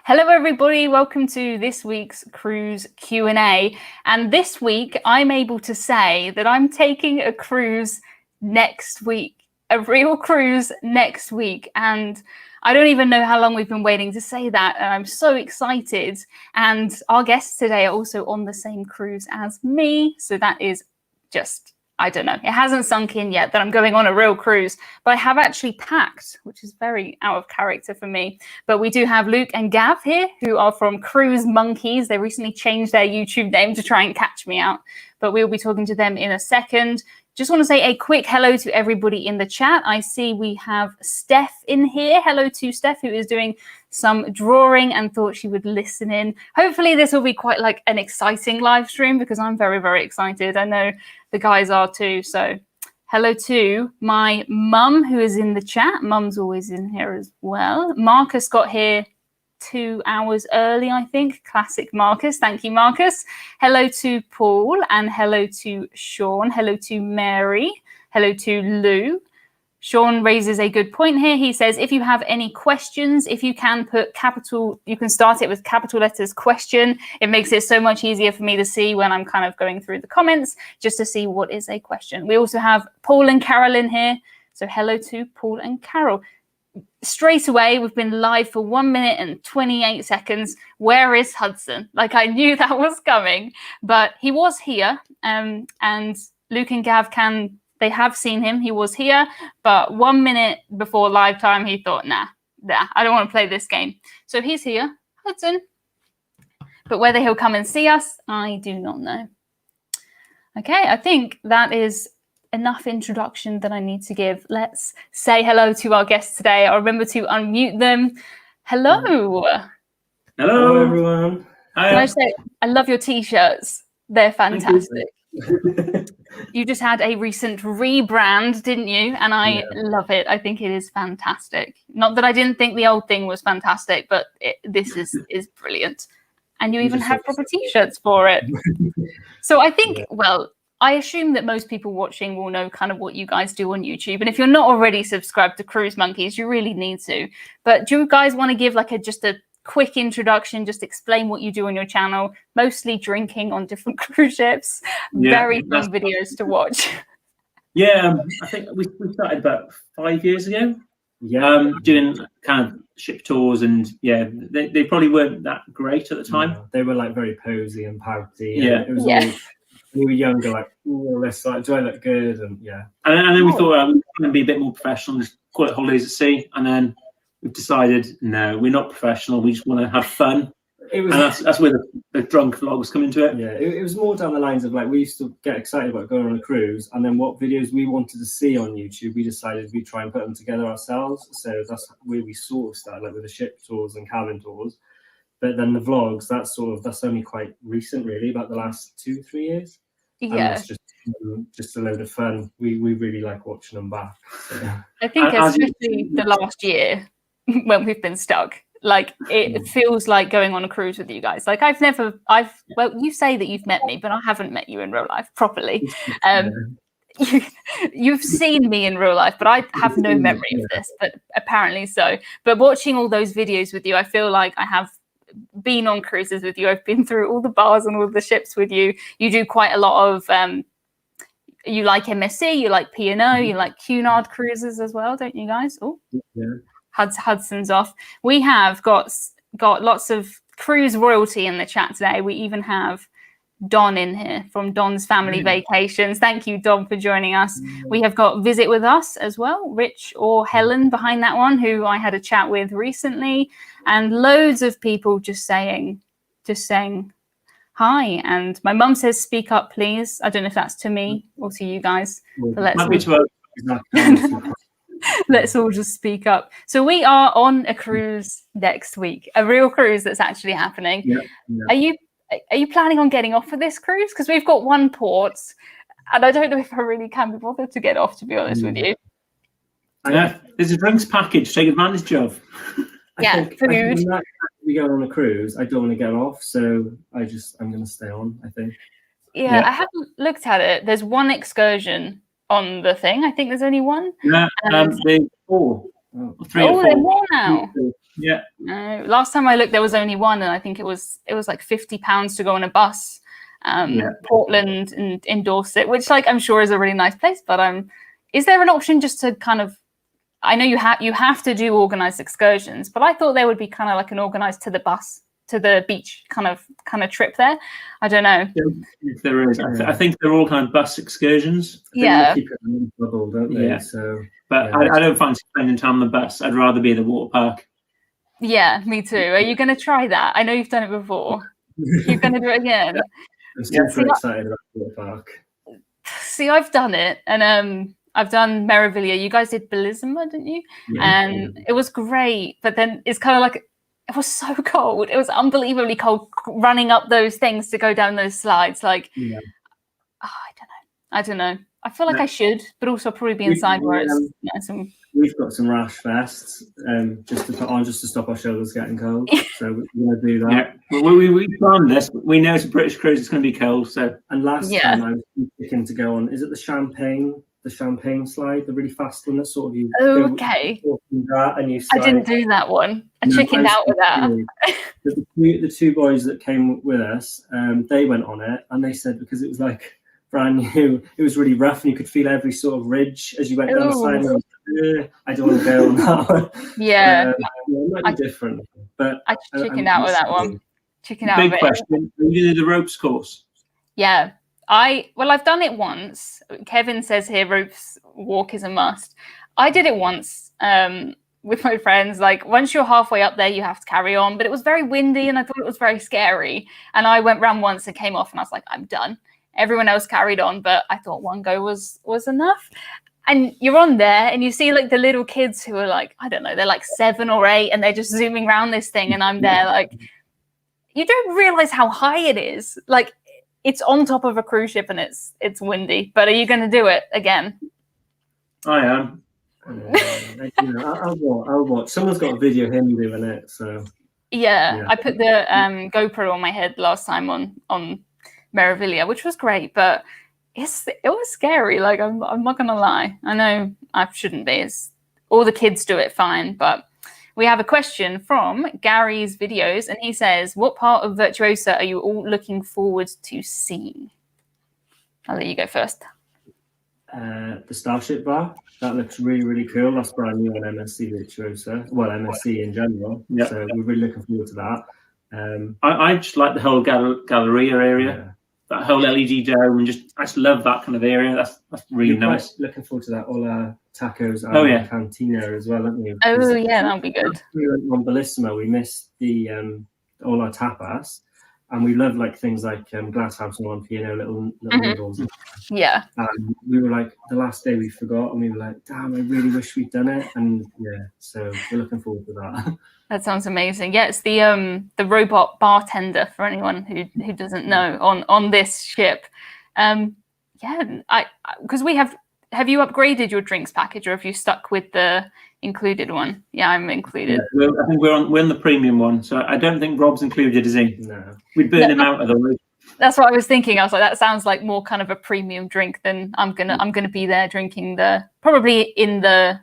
Hello everybody, welcome to this week's cruise Q&A. And this week I'm able to say that I'm taking a cruise next week, a real cruise next week. And I don't even know how long we've been waiting to say that. And I'm so excited. And our guests today are also on the same cruise as me. So that is just, I don't know, it hasn't sunk in yet that I'm going on a real cruise, but I have actually packed, which is very out of character for me. But we do have Luke and Gav here, who are from CruiseMonkeys. They recently changed their YouTube name to try and catch me out, but we'll be talking to them in a second. Just want to say a quick hello to everybody in the chat. I see we have Steph in here. Hello to Steph, who is doing some drawing and thought she would listen in. Hopefully this will be quite like an exciting live stream because I'm very, very excited. I know the guys are too. So hello to my mum who is in the chat. Mum's always in here as well. Marcus got here 2 hours early, I think. Classic Marcus. Thank you, Marcus. Hello to Paul and hello to Sean. Hello to Mary. Hello to Lou. Sean raises a good point here. He says, if you have any questions, if you can put capital, you can start it with capital letters question. It makes it so much easier for me to see when I'm kind of going through the comments, just to see what is a question. We also have Paul and Carol in here. So hello to Paul and Carol. Straight away, we've been live for 1 minute and 28 seconds. Where is Hudson? Like, I knew that was coming, but he was here. And Luke and Gav they have seen him. He was here, but 1 minute before live time, he thought, nah, I don't want to play this game. So he's here, Hudson. But whether he'll come and see us, I do not know. Okay, I think that is enough introduction that I need to give. Let's say hello to our guests today. I'll remember to unmute them. Hello. Hello, everyone. Hi. Can I say, I love your t-shirts. They're fantastic. You just had a recent rebrand, didn't you? And I love it. I think it is fantastic. Not that I didn't think the old thing was fantastic, but this is brilliant. And you even have proper t-shirts for it. So I think, well, I assume that most people watching will know kind of what you guys do on YouTube. And if you're not already subscribed to CruiseMonkeys, you really need to. But do you guys want to give like just a quick introduction, just explain what you do on your channel? Mostly drinking on different cruise ships. Very fun videos to watch. Yeah, I think we started about 5 years ago. Doing kind of ship tours, and they probably weren't that great at the time. No, they were like very posy and pouty. Yeah, it was all, we were younger, like, oh, let's like, do I look good? And and then we thought we can be a bit more professional, just call it holidays at sea. And then we've decided, no, we're not professional. We just want to have fun. It was, and that's where the drunk vlogs come into it. Yeah, it was more down the lines of like, we used to get excited about going on a cruise, and then what videos we wanted to see on YouTube, we decided we'd try and put them together ourselves. So that's where we sort of started, like with the ship tours and cabin tours. But then the vlogs, that's only quite recent, really, about the last 2-3 years. Yeah, and it's just a load of fun. We really like watching them back. So. I think especially the last year when we've been stuck. Like, it feels like going on a cruise with you guys. Like, well, you say that you've met me, but I haven't met you in real life properly. You've seen me in real life, but I have no memory of this, but apparently so. But watching all those videos with you, I feel like I have been on cruises with you. I've been through all the bars and all the ships with you. You do quite a lot of, you like MSC, you like P&O, you like Cunard cruises as well, don't you guys? Oh, yeah. Hudson's off. We have got lots of cruise royalty in the chat today. We even have Don in here from Don's Family Vacations. Thank you, Don, for joining us. We have got Visit With Us as well, Rich or Helen behind that one, who I had a chat with recently, and loads of people just saying hi. And my mum says, speak up, please. I don't know if that's to me or to you guys. But let's all just speak up. So we are on a cruise next week, a real cruise that's actually happening. Yeah. Are you planning on getting off for this cruise? Because we've got one port, and I don't know if I really can be bothered to get off, to be honest with you. Yeah, there's a drinks package. Take advantage of. Yeah, food. We go on a cruise. I don't want to get off, so I'm going to stay on, I think. Yeah, I haven't looked at it. There's one excursion on the thing. I think there's only one. Yeah, there's 4. 3 or 4. There are more now. Yeah. No. Last time I looked, there was only one, and I think it was like £50 to go on a bus. Portland and in Dorset, which like I'm sure is a really nice place. But is there an option just to kind of? I know you have to do organised excursions, but I thought there would be kind of like an organised to the beach kind of trip there. I don't know. If there is, I think they're all kind of bus excursions. They keep it in the bubble, don't they? Yeah. So, but I don't fancy spending time on the bus. I'd rather be in the water park. Yeah, me too. Are you going to try that? I know you've done it before. You're going to do it again. I'm super excited about the water park. See, I've done it, and I've done Meraviglia. You guys did Bellissima, didn't you? And it was great, but then it's kind of like it was so cold. It was unbelievably cold running up those things to go down those slides. Like, I don't know. I feel like I should, but also probably be inside where it's nice and. We've got some rash vests just to put on, just to stop our shoulders getting cold. So we're going to do that. Yeah, we planned this. But we know it's a British cruise. It's going to be cold. So and last time I was thinking to go on. Is it the champagne slide, the really fast one that sort of you? Okay. That and you. I didn't do that one. I chickened out with that. The two boys that came with us, they went on it, and they said because it was like brand new, it was really rough, and you could feel every sort of ridge as you went down the side. And I don't want to go on that one. Yeah, it might be different, but I chickened out with that one. Big question: are you going to do the ropes course? Yeah, I've done it once. Kevin says here ropes walk is a must. I did it once with my friends. Like once you're halfway up there, you have to carry on. But it was very windy, and I thought it was very scary. And I went round once and came off, and I was like, I'm done. Everyone else carried on, but I thought one go was enough. And you're on there and you see like the little kids who are like, I don't know, they're like 7 or 8 and they're just zooming around this thing. And I'm there like, you don't realize how high it is. Like it's on top of a cruise ship and it's windy, but are you going to do it again? I am. I'll watch. Someone's got a video of him doing it. So yeah. I put the GoPro on my head last time on Meraviglia, which was great, but it was scary. Like I'm not gonna lie. I know I shouldn't be. All the kids do it fine, but we have a question from Gary's videos, and he says, "What part of Virtuosa are you all looking forward to seeing?" I'll let you go first. The Starship Bar. That looks really, really cool. That's brand new on MSC Virtuosa. Well, MSC in general. Yeah. So we're really looking forward to that. I just like the whole Galleria area. Yeah. That whole LED dome, and I just love that kind of area. That's really nice. Looking forward to that. All our tacos and cantina as well, haven't we? Oh yeah, that'll be good. We went on Bellissima. We missed the all our tapas, and we love like things like glass house and one piano, little noodles. Yeah. And we were like the last day we forgot, and we were like, damn, I really wish we'd done it. And yeah, so we're looking forward to that. That sounds amazing. Yeah, it's the robot bartender for anyone who doesn't know on this ship. Because we have you upgraded your drinks package, or have you stuck with the included one? Yeah, I'm included. Yeah, I think we're on the premium one, so I don't think Rob's included, is he? No, we'd burn him out otherwise. That's what I was thinking. I was like, that sounds like more kind of a premium drink than I'm gonna be there drinking probably in the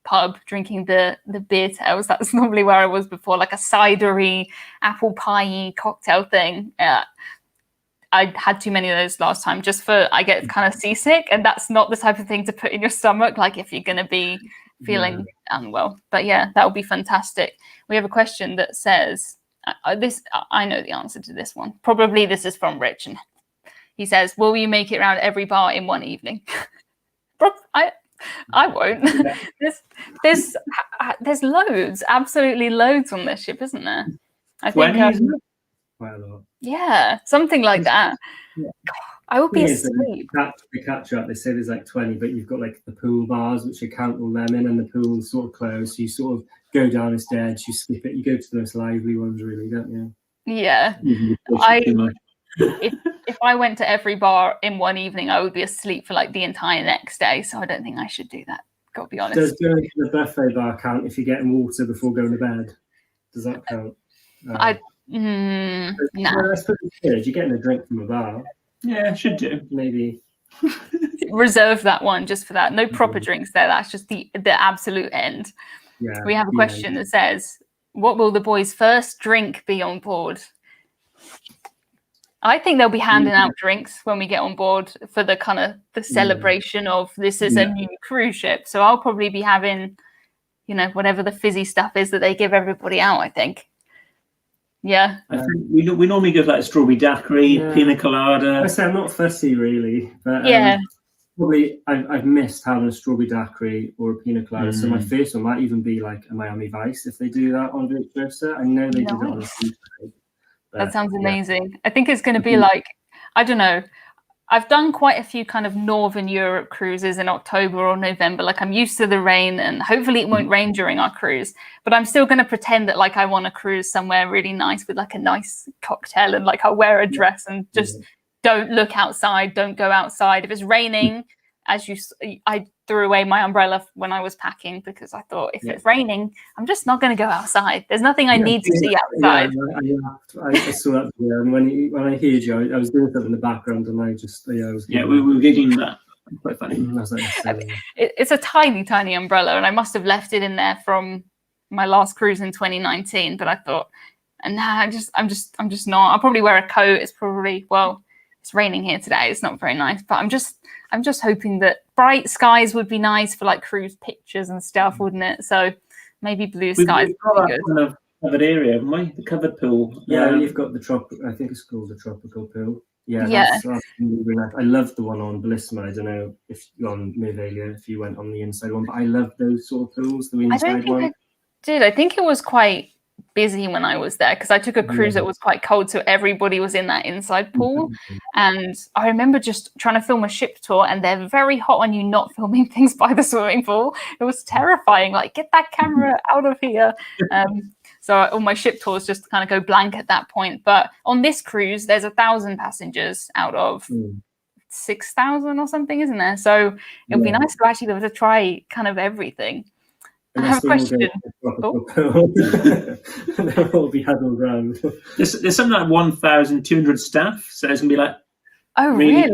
pub drinking the beer tails. That's normally where I was before, like a cidery apple pie cocktail thing. I had too many of those last time. I get kind of seasick, and that's not the type of thing to put in your stomach. Like if you're gonna be feeling unwell. But yeah, that would be fantastic. We have a question that says I know the answer to this one. Probably this is from Rich, and he says, "Will you make it around every bar in one evening?" I won't. There's loads, absolutely loads on this ship, isn't there? I think. Quite a lot. Yeah, something like that. Yeah. I would be asleep. The catch up, they say there's like 20, but you've got like the pool bars, which you count all them in, and the pool's sort of closed. So you sort of go down the stairs, you skip it, you go to the most lively ones, really, don't you? Yeah. If I went to every bar in one evening, I would be asleep for like the entire next day. So I don't think I should do that. Got to be honest. Does going to the buffet bar count if you're getting water before going to bed? Does that count? Nah. That's pretty good. You're getting a drink from a bar. Yeah, should do. Maybe. Reserve that one just for that. No proper drinks there. That's just the absolute end. Yeah. We have a question that says, what will the boys' first drink be on board? I think they'll be handing out drinks when we get on board for the kind of the celebration of this is a new cruise ship. So I'll probably be having, you know, whatever the fizzy stuff is that they give everybody out, I think. Yeah. I think we normally give like a strawberry daiquiri, pina colada. I say I'm not fussy really, but probably I've missed having a strawberry daiquiri or a pina colada. So my first one might even be like a Miami Vice if they do that on Vic Versa. I know they did it on the seaside. That sounds amazing. I think it's going to be like, I don't know. I've done quite a few kind of Northern Europe cruises in October or November. Like I'm used to the rain and hopefully it won't rain during our cruise, but I'm still going to pretend that like I want to cruise somewhere really nice with like a nice cocktail and like I'll wear a dress and just don't look outside, don't go outside. If it's raining, I threw away my umbrella when I was packing because I thought if it's raining, I'm just not going to go outsid. There's nothing I need to see outside. I saw that video, and when I heard you, I was doing something in the background, and I just we were giggling that. Quite funny. It's a tiny, tiny umbrella, and I must have left it in there from my last cruise in 2019. But I thought, nah, I'm just not. I'll probably wear a coat. It's probably it's raining here today. It's not very nice, but I'm just hoping that bright skies would be nice for like cruise pictures and stuff, wouldn't it? So maybe blue skies would be good. Kind of covered area, haven't we? The covered pool. Yeah, you've got the tropical. I think it's called the tropical pool. Yeah. That's really nice. I love the one on Bellissima. I don't know if you're on Mervelia, if you went on the inside one, but I love those sort of pools. The inside one. I did. I think it was quite busy when I was there because I took a cruise that was quite cold, so everybody was in that inside pool. And I remember just trying to film a ship tour, and they're very hot on you not filming things by the swimming pool. It was terrifying. Like, get that camera out of here. So all my ship tours just kind of go blank at that point. But on this cruise, there's 1,000 passengers out of 6,000 or something, isn't there? So it would be nice to actually be able to try kind of everything. I have a question. They'll all be huddled around. There's something like 1,200 staff, so it's gonna be like. Oh really?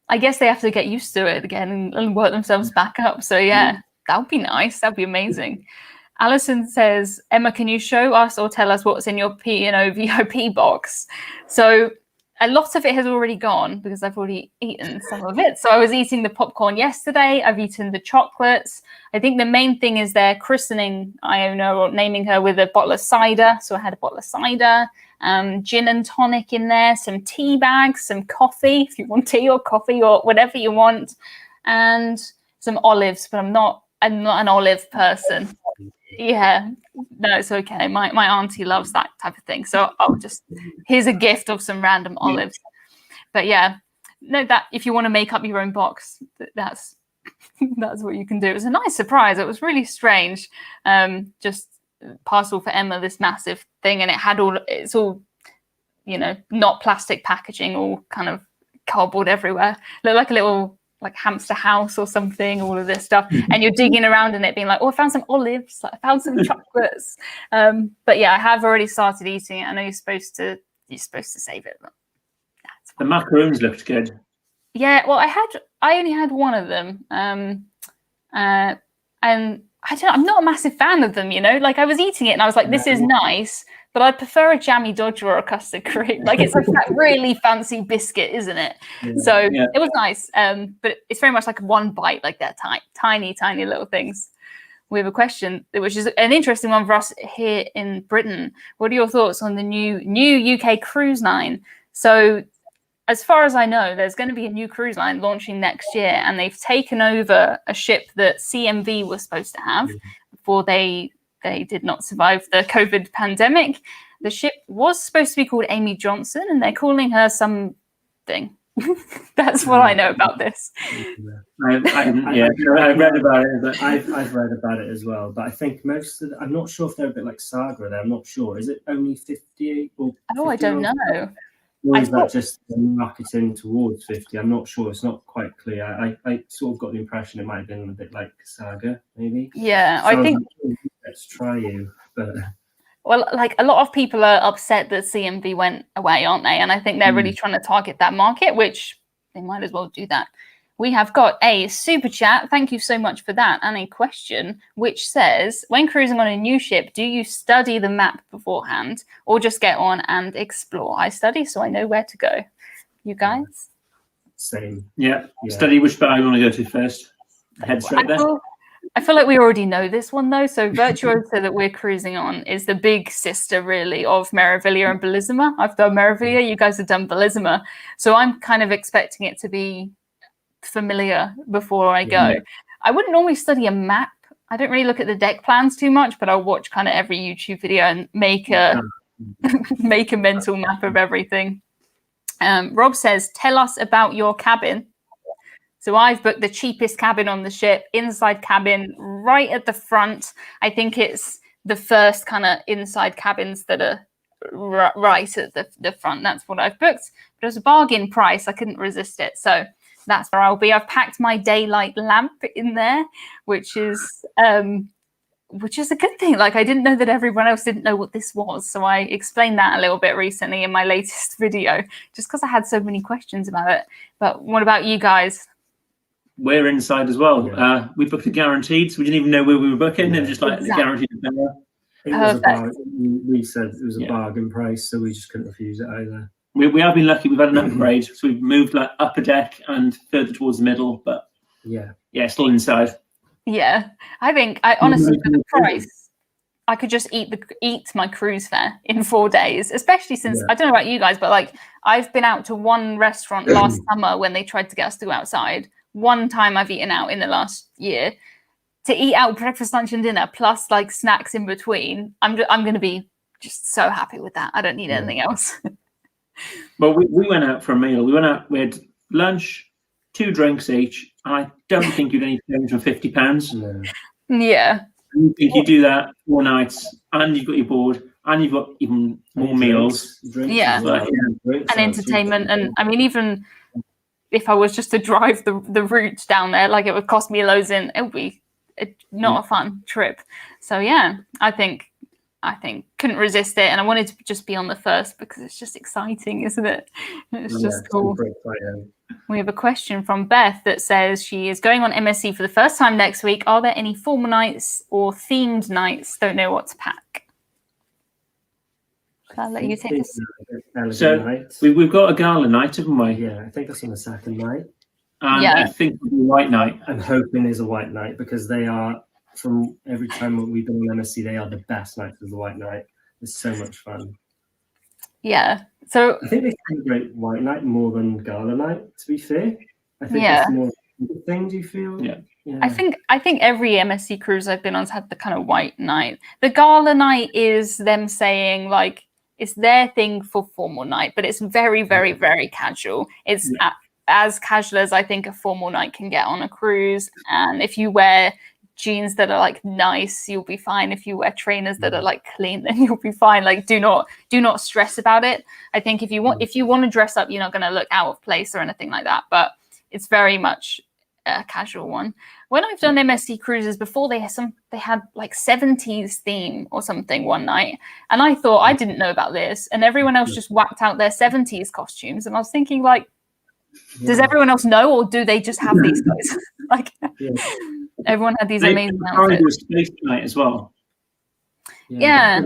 I guess they have to get used to it again and work themselves back up. So that would be nice. That'd be amazing. Alison says, Emma, can you show us or tell us what's in your P&O VIP box? So a lot of it has already gone because I've already eaten some of it. So I was eating the popcorn yesterday. I've eaten the chocolates. I think the main thing is they're christening Iona or naming her with a bottle of cider. So I had a bottle of cider, gin and tonic in there, some tea bags, some coffee, if you want tea or coffee or whatever you want, and some olives, but I'm not an olive person. Yeah, no, it's okay. My auntie loves that type of thing. So I'll just, here's a gift of some random olives. But that if you want to make up your own box, that's what you can do. It was a nice surprise. It was really strange. Just parcel for Emma, this massive thing, and it's all, not plastic packaging, all kind of cardboard everywhere. Looked like a little hamster house or something, all of this stuff, and you're digging around in it being like, I found some olives, I found some chocolates. But I have already started eating it. I know you're supposed to save it, but the macaroons looked good. Yeah, well, I only had one of them, and I'm not a massive fan of them, like I was eating it and I was like, this is nice, but I'd prefer a jammy dodger or a custard cream. Like it's like that really fancy biscuit, isn't it? So it was nice, but it's very much like one bite, like that tiny, tiny little things. We have a question, which is an interesting one for us here in Britain. What are your thoughts on the new UK cruise line? So as far as I know, there's going to be a new cruise line launching next year, and they've taken over a ship that CMV was supposed to have before they did not survive the COVID pandemic. The ship was supposed to be called Amy Johnson, and they're calling her something. That's what I know about this. I read about it, but I've read about it as well. But I think I'm not sure if they're a bit like Saga. I'm not sure. Is it only 50? I don't know. Or is that just marketing towards 50? I'm not sure. It's not quite clear. I sort of got the impression it might have been a bit like Saga, maybe. Yeah, so I think. Let's try you. But well, like a lot of people are upset that CMV went away, aren't they? And I think they're really trying to target that market, which they might as well do that. We have got a super chat. Thank you so much for that. And a question which says, when cruising on a new ship, do you study the map beforehand or just get on and explore? I study, so I know where to go. You guys? Same. Yeah. Study which bar you want to go to first. Head straight there. I feel like we already know this one though. So Virtuosa that we're cruising on is the big sister really of Meraviglia and Bellissima. I've done Meraviglia, you guys have done Bellissima. So I'm kind of expecting it to be familiar before I go. I wouldn't normally study a map. I don't really look at the deck plans too much, but I'll watch kind of every YouTube video and make a make a mental map of everything. Rob says, tell us about your cabin. So I've booked the cheapest cabin on the ship, inside cabin right at the front. I think it's the first kind of inside cabins that are right at the front. That's what I've booked. But it was a bargain price. I couldn't resist it. So that's where I'll be. I've packed my daylight lamp in there, which is a good thing. Like, I didn't know that everyone else didn't know what this was. So I explained that a little bit recently in my latest video, just because I had so many questions about it. But what about you guys? We're inside as well. Yeah. We booked a guaranteed, so we didn't even know where we were booking, and just like guaranteed. We said it was a bargain price, so we just couldn't refuse it either. We have been lucky. We've had an upgrade, so we've moved like upper deck and further towards the middle. But still inside. Yeah, I think I honestly for the price, I could just eat my cruise fare in 4 days. Especially since I don't know about you guys, but like I've been out to one restaurant last summer when they tried to get us to go outside. One time I've eaten out in the last year. To eat out breakfast, lunch, and dinner plus like snacks in between, I'm going to be just so happy with that. I don't need anything else. Well, we went out for a meal. We went out with lunch, 2 drinks each. I don't think you'd any change from £50. No. Yeah. I think you do that 4 nights, and you've got your board, and you've got even more meals. Drinks and entertainment, and I mean, even if I was just to drive the route down there, like it would cost me loads, and it would be not a fun trip. So yeah, I think couldn't resist it, and I wanted to just be on the first because it's just exciting, isn't it? It's just cool. We have a question from Beth that says she is going on MSC for the first time next week. Are there any formal nights or themed nights? Don't know what to pack. I'll let you take this. So we've got a gala night, haven't we? Yeah, I think that's on the second night. And I think it'll be a white night. I'm hoping there's a white night because they are, from every time we've been on MSC, they are the best nights of the white night. It's so much fun. Yeah. So I think they celebrate white night more than gala night, to be fair. I think that's more the thing, do you feel? Yeah. I think every MSC cruise I've been on has had the kind of white night. The gala night is them saying like it's their thing for formal night, but it's very, very, very casual. It's as casual as I think a formal night can get on a cruise. And if you wear jeans that are like nice, you'll be fine. If you wear trainers that are like clean, then you'll be fine. Like do not stress about it. I think if you want to dress up, you're not going to look out of place or anything like that. But it's very much a casual one. When I've done MSC cruises before, they had like 70s theme or something one night, and I thought I didn't know about this, and everyone else just whacked out their 70s costumes, and I was thinking like, does everyone else know, or do they just have these guys? Like everyone had these amazing outfits. Space night as well. Yeah.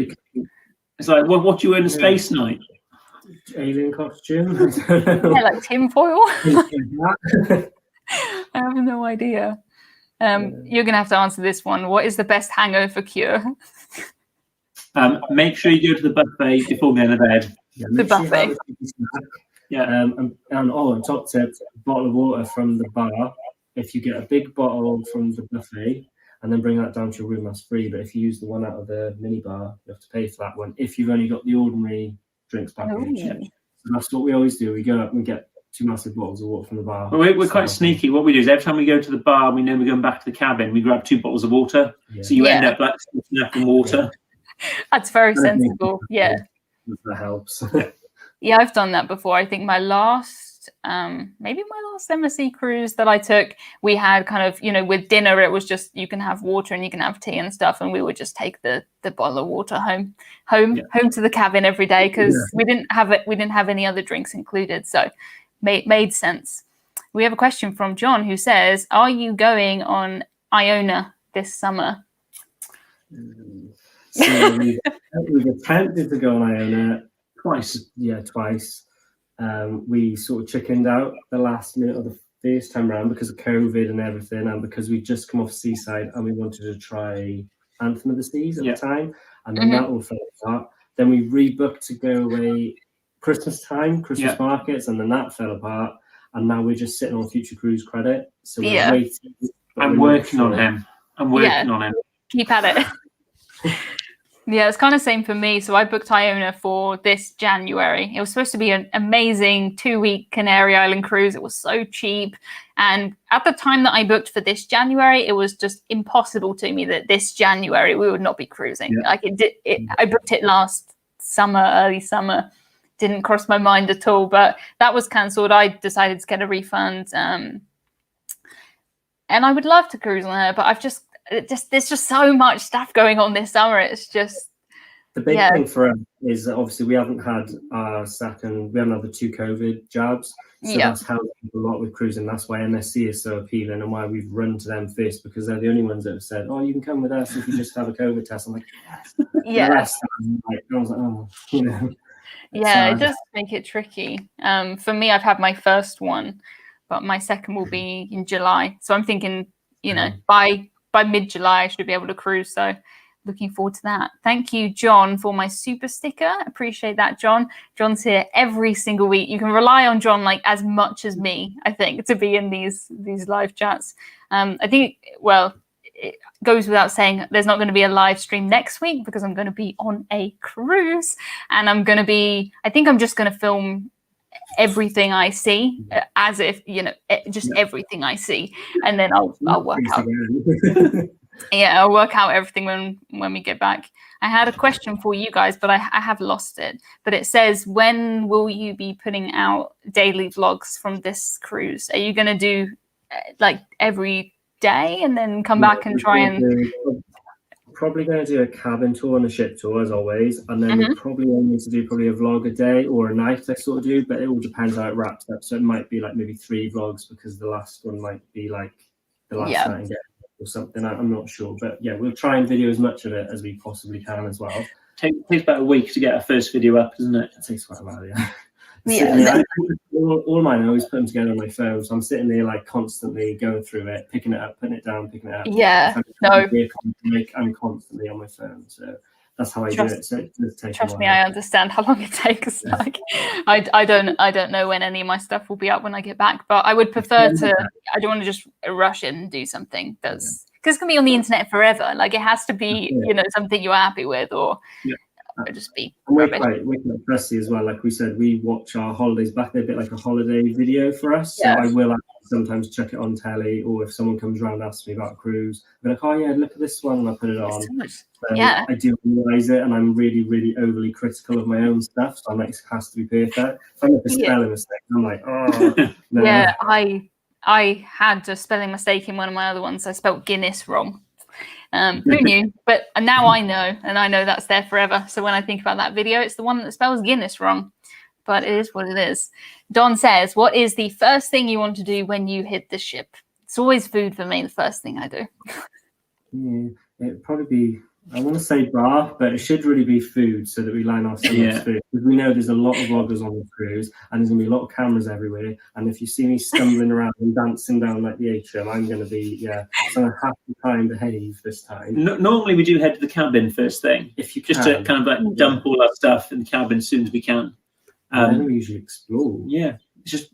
It's like what do you wear in a space night? Alien costume. Like tinfoil. I have no idea. You're gonna have to answer this one. What is the best hangover cure? Make sure you go to the buffet before going to bed. The buffet. And on top tip, a bottle of water from the bar. If you get a big bottle from the buffet and then bring that down to your room, that's free. But if you use the one out of the mini bar, you have to pay for that one. If you've only got the ordinary drinks package, so that's what we always do. We go up and get 2 massive bottles of water from the bar. Well, we're quite sneaky. What we do is every time we go to the bar, we know we're going back to the cabin. We grab 2 bottles of water, so you end up like snapping water. That's very sensible. Yeah, that helps. Yeah, I've done that before. I think my last, maybe my last MSC cruise that I took, we had kind of, with dinner, it was just, you can have water and you can have tea and stuff. And we would just take the bottle of water home to the cabin every day because we didn't have any other drinks included. So made sense. we have a question from John who says, "Are you going on Iona this summer?" So we've attempted to go on Iona twice. Yeah, twice. We sort of chickened out the last minute of the first time around because of COVID and everything, and because we'd just come off Seaside and we wanted to try Anthem of the Seas at the time, and then that all fell apart. Then we rebooked to go away Christmas markets, and then that fell apart. And now we're just sitting on future cruise credit. So we're waiting. I'm working on him. I'm working on him. Keep at it. Yeah, it's kind of same for me. So I booked Iona for this January. It was supposed to be an amazing 2-week Canary Island cruise. It was so cheap. And at the time that I booked for this January, it was just impossible to me that this January we would not be cruising. Yeah. Like I booked it last summer, early summer. Didn't cross my mind at all, but that was cancelled. I decided to get a refund. And I would love to cruise on her, but there's just so much stuff going on this summer. It's just the big thing for us is that obviously we haven't had our second, we haven't had the 2 COVID jabs. So that's helped a lot with cruising. That's why MSC is so appealing and why we've run to them first, because they're the only ones that have said, "Oh, you can come with us if you just have a COVID test." I'm like, yes. Yeah. The rest, I was like, oh, you know. Yeah, it does make it tricky. For me, I've had my first one, but my second will be in July. So I'm thinking, you know, by mid-July, I should be able to cruise. So looking forward to that. Thank you, John, for my super sticker. Appreciate that, John. John's here every single week. You can rely on John like as much as me, I think, to be in these live chats. I think, well, it goes without saying there's not going to be a live stream next week because I'm going to be on a cruise, and I think I'm just going to film everything I see as if, you know, just everything I see, and then I'll work out. Yeah, I'll work out everything when we get back. I had a question for you guys, but I have lost it. But it says, when will you be putting out daily vlogs from this cruise? Are you going to do like every day and then come back and try and... Probably going to do a cabin tour and a ship tour as always, and then we'll probably only need to do probably a vlog a day or a night, I sort of do, but it all depends how it wraps up. So it might be like maybe 3 vlogs because the last one might be like the last night again or something. I'm not sure, but yeah, we'll try and video as much of it as we possibly can as well. Takes about a week to get our first video up, doesn't it? It takes quite a while, yeah. All mine, I always put them together on my phone, so I'm sitting there like constantly going through it, picking it up, putting it down, picking it up. Yeah, I'm constantly on my phone, so that's how I do it. So it does take trust me, I understand how long it takes. Like, I don't know when any of my stuff will be up when I get back, but I would prefer to. I don't want to just rush in and do something that's because it's gonna be on the internet forever. Like it has to be, you know, something you're happy with, or. Just be. And we're quite fussy as well. Like we said, we watch our holidays back. They're a bit like a holiday video for us. So I will sometimes check it on telly, or if someone comes around and asks me about a cruise, I'm like, "Oh yeah, look at this one," and I put it on. I do realize it, and I'm really, really overly critical of my own stuff. So I'm like, it has to be perfect. If I make a spelling mistake, I'm like, "Oh." No. Yeah, I had a spelling mistake in one of my other ones. I spelled Guinness wrong. Who knew? But now I know, and I know that's there forever. So when I think about that video, it's the one that spells Guinness wrong. But it is what it is. Don says, "What is the first thing you want to do when you hit the ship?" It's always food for me, the first thing I do. It'd probably be, I want to say bar, but it should really be food, so that we line our stomachs food. Because we know there's a lot of vloggers on the cruise, and there's going to be a lot of cameras everywhere. And if you see me stumbling around and dancing down like the atrium, I'm going to be, so I have to try and behave this time. Normally we do head to the cabin first thing, if you just to kind of like dump all our stuff in the cabin as soon as we can. And then we usually explore. Yeah,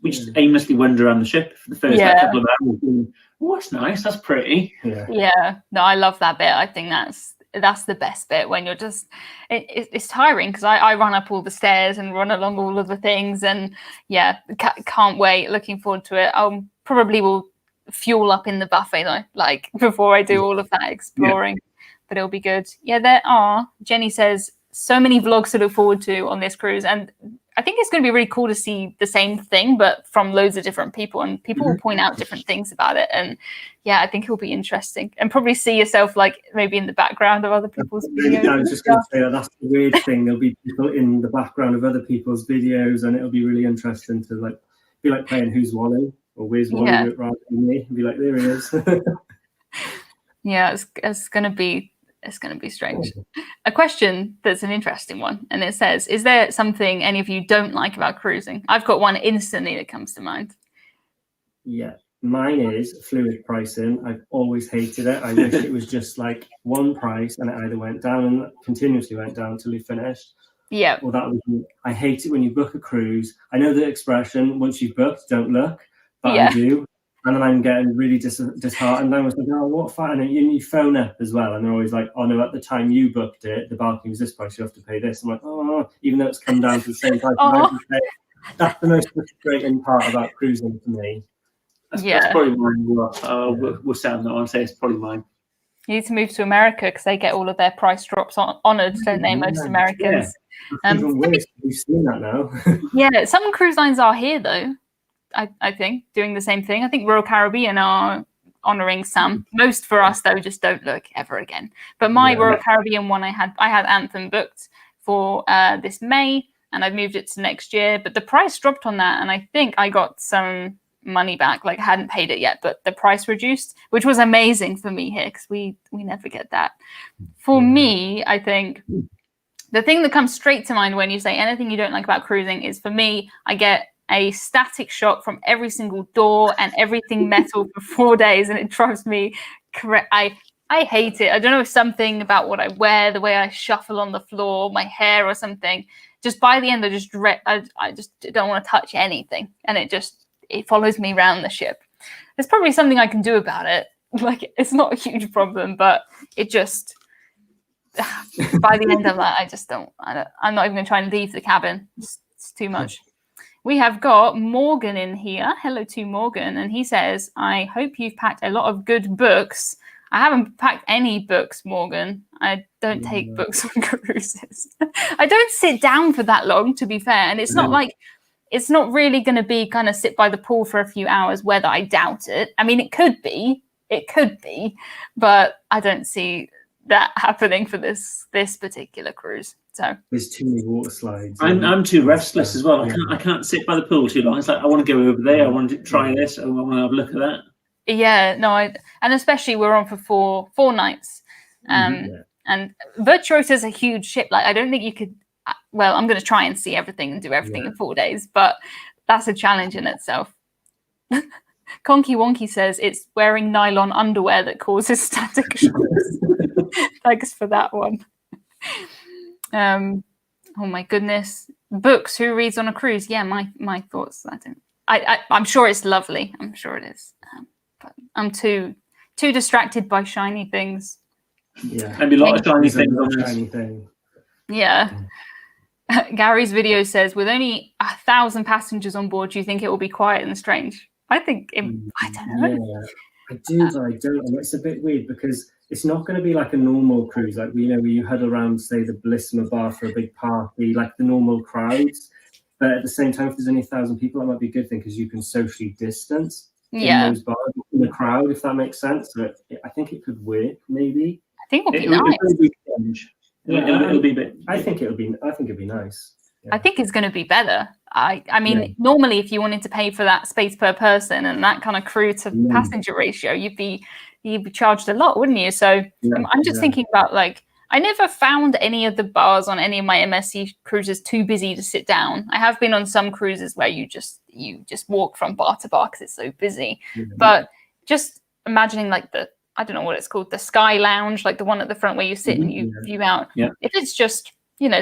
we just aimlessly wander around the ship for the first couple of hours. Oh, that's nice. That's pretty. Yeah. No, I love that bit. I think that's the best bit, when you're just it's tiring because I run up all the stairs and run along all of the things, and can't wait, looking forward to it. I'll probably will fuel up in the buffet though, like before I do all of that exploring, but it'll be good. There are, Jenny says, so many vlogs to look forward to on this cruise, and I think it's going to be really cool to see the same thing, but from loads of different people, and people will point out different things about it. And I think it'll be interesting, and probably see yourself like maybe in the background of other people's videos. I was just going to say that's the weird thing. There'll be people in the background of other people's videos, and it'll be really interesting to be like playing Who's Wally. or where's Wally rather than me, and be like, there he is. Yeah, it's gonna be strange. A question that's an interesting one, and it says, is there something any of you don't like about cruising? I've got one instantly that comes to mind. Yeah, mine is fluid pricing. I've always hated it. I wish it was just like one price and it either went down and continuously went down until you finished. Yeah. Well, I hate it when you book a cruise. I know the expression, once you've booked, don't look, but I do. And then I'm getting really disheartened. I was like, oh, what fun. And you phone up as well. And they're always like, oh, no, at the time you booked it, the balcony was this price, you have to pay this. I'm like, oh, even though it's come down to the same price. That's the most frustrating part about cruising for me. That's probably mine. We'll sound that one. Say it's probably mine. You need to move to America because they get all of their price drops honoured, don't they? Most Americans. Even worse. We've seen that now. Yeah, some cruise lines are here though. I think doing the same thing. I think Royal Caribbean are honouring some. Most for us though, just don't look ever again. But my Royal Caribbean one, I had Anthem booked for this May, and I've moved it to next year. But the price dropped on that, and I think I got some money back. Like I hadn't paid it yet, but the price reduced, which was amazing for me here because we never get that. For me, I think the thing that comes straight to mind when you say anything you don't like about cruising is, for me, I get a static shock from every single door and everything metal for 4 days, and it drives me correct. I hate it. I don't know if something about what I wear, the way I shuffle on the floor, my hair or something. Just by the end, I just don't want to touch anything, and it follows me around the ship. There's probably something I can do about it. Like, it's not a huge problem, but it just by the end of that, I'm not even going to try and leave the cabin. It's too much. We have got Morgan in here. Hello to Morgan. And he says, I hope you've packed a lot of good books. I haven't packed any books, Morgan. I don't take books on cruises. I don't sit down for that long, to be fair. And it's not like, it's not really going to be kind of sit by the pool for a few hours, whether I doubt it. I mean, it could be, but I don't see that happening for this particular cruise. So there's too many water slides. I'm too restless as well. I can't sit by the pool too long. It's like I want to go over there. I want to try this. I want to have a look at that. Yeah, no, and especially we're on for four nights. And Virtuosa is a huge ship. Like I don't think you could. Well, I'm going to try and see everything and do everything in 4 days, but that's a challenge in itself. Conky Wonky says it's wearing nylon underwear that causes static shocks. Thanks for that one. Oh my goodness. Books, who reads on a cruise? Yeah, my thoughts. I'm sure it's lovely. I'm sure it is. But I'm too distracted by shiny things. Yeah. Maybe a lot of shiny things. Yeah. Gary's video says, with only 1,000 passengers on board, do you think it will be quiet and strange? I think I don't know. Yeah, I do, but I don't. And it's a bit weird because it's not going to be like a normal cruise, like where you huddle around, say, the Bellissima bar for a big party, like the normal crowds. But at the same time, if there's only 1,000 people, that might be a good thing because you can socially distance in those bars, in the crowd, if that makes sense. So I think it could work, maybe. I think it'll be nice. It'll be a bit. I think it'd be nice. Yeah. I think it's going to be better. I mean, normally, if you wanted to pay for that space per person and that kind of crew to passenger ratio, you'd be charged a lot, wouldn't you? So I'm just thinking about, like, I never found any of the bars on any of my MSC cruises too busy to sit down. I have been on some cruises where you just walk from bar to bar because it's so busy. But just imagining like I don't know what it's called, the Sky Lounge, like the one at the front where you sit and you view out. Yeah. If it's just,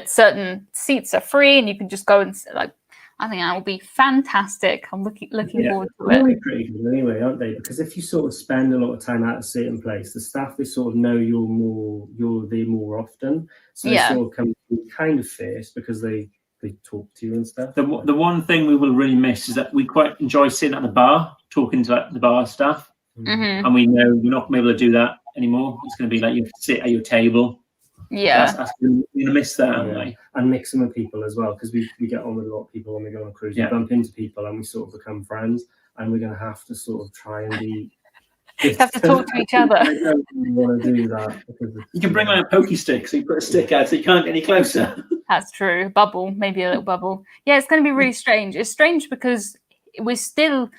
certain seats are free and you can just go and like, I think that will be fantastic. I'm looking forward to it. They're pretty good anyway, aren't they? Because if you sort of spend a lot of time at a certain place, the staff, they sort of know you're there more often. So they sort of come kind of first because they talk to you and stuff. The one thing we will really miss is that we quite enjoy sitting at the bar, talking to the bar staff. And we know we're not going to be able to do that anymore. It's going to be like you have to sit at your table. Yeah, we're going to miss that, aren't we? And mixing with people as well, because we get on with a lot of people when we go on a cruise. We bump into people and we sort of become friends, and we're going to have to sort of try and be. Have to talk to each other. I don't want to do that. You can bring like a pokey stick, so you put a stick out so you can't get any closer. That's true. Bubble, maybe a little bubble. Yeah, it's going to be really strange. It's strange because we're still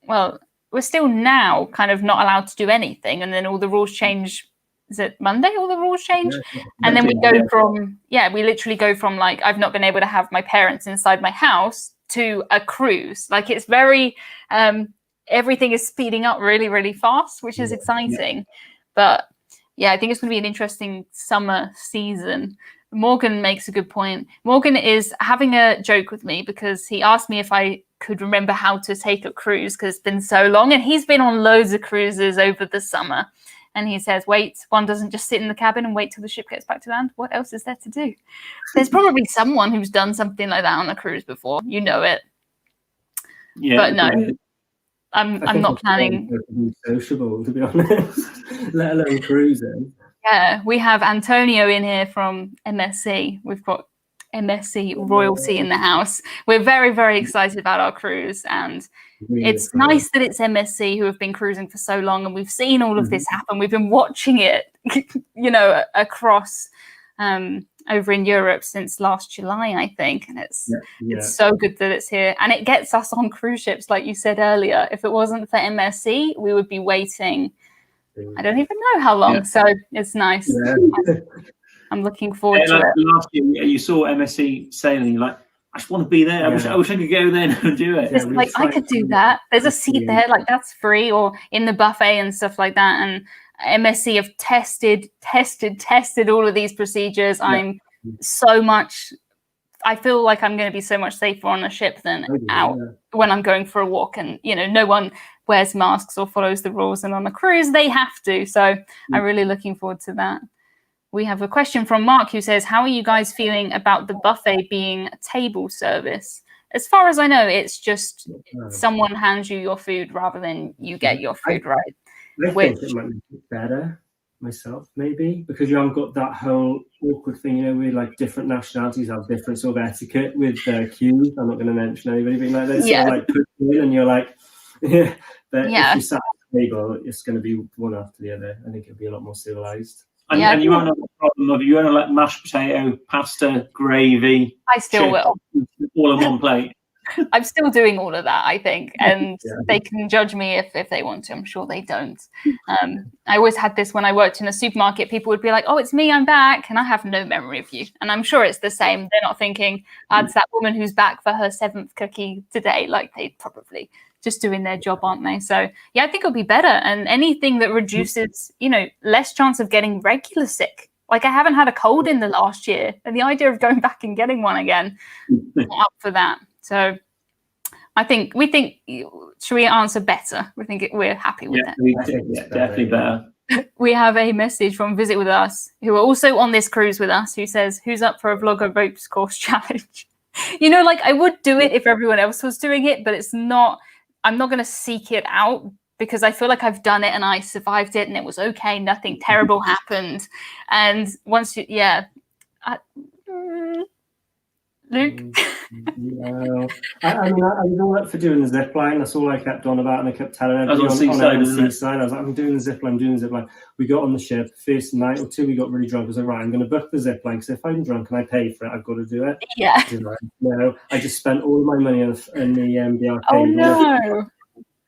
well, we're still now kind of not allowed to do anything, and then all the rules change. Is it Monday all the rules change? Yeah. And then we go from, we literally go from like, I've not been able to have my parents inside my house to a cruise. Like it's very, everything is speeding up really, really fast, which is exciting. But yeah, I think it's going to be an interesting summer season. Morgan makes a good point. Morgan is having a joke with me because he asked me if I could remember how to take a cruise because it's been so long. And he's been on loads of cruises over the summer. And he says, wait, one doesn't just sit in the cabin and wait till the ship gets back to land. What else is there to do? There's probably someone who's done something like that on a cruise before. You know it. Yeah, but no, I'm not planning. Sociable, to be honest, let alone cruising. Yeah, we have Antonio in here from MSC. We've got MSC royalty in the house. We're very, very excited about our cruise, and it's nice that it's MSC who have been cruising for so long, and we've seen all of this happen. We've been watching it, across over in Europe since last July, I think, and it's so good that it's here, and it gets us on cruise ships, like you said earlier. If it wasn't for MSC, we would be waiting. I don't even know how long, so it's nice. Yeah. I'm looking forward to it. Last year, you saw MSC sailing, you're like, I just want to be there. I wish I could go there and do it. It's like, I could do that. There's a seat there, like that's free, or in the buffet and stuff like that. And MSC have tested all of these procedures. I feel like I'm going to be so much safer on a ship than out when I'm going for a walk. And, no one wears masks or follows the rules. And on a cruise, they have to. So I'm really looking forward to that. We have a question from Mark who says, how are you guys feeling about the buffet being a table service? As far as I know, it's just someone hands you your food rather than you get your food, right? I think it might make it better myself, maybe, because you haven't got that whole awkward thing, where like different nationalities have different sort of etiquette with queues. I'm not going to mention anybody, but like they sort of like put you in and you're like, but if you sat at the table, it's going to be one after the other. I think it'd be a lot more civilized. And you won't have the problem of you want to like mashed potato, pasta, gravy. I still will. All in one plate. I'm still doing all of that, I think, and they can judge me if they want to. I'm sure they don't. I always had this when I worked in a supermarket. People would be like, "Oh, it's me, I'm back," and I have no memory of you. And I'm sure it's the same. They're not thinking, "It's that woman who's back for her 7th cookie today." Like they probably just doing their job, aren't they? So yeah, I think it'll be better. And anything that reduces, less chance of getting regular sick. Like I haven't had a cold in the last year, and the idea of going back and getting one again, I'm up for that. So we think, should we answer better? We're happy with that. Definitely better. We have a message from Visit With Us, who are also on this cruise with us, who says, who's up for a vlogger ropes course challenge? Like I would do it if everyone else was doing it, but I'm not going to seek it out because I feel like I've done it and I survived it and it was okay. Nothing terrible happened. And once Luke? I was all up for doing the zip line. That's all I kept on about, and I kept telling everyone on the seaside. I was like, I'm doing the zip line, We got on the ship, first night or two, we got really drunk. I was like, right, I'm going to book the zip line, because if I'm drunk and I pay for it, I've got to do it. Yeah. No, I just spent all of my money in the arcade. Oh, no.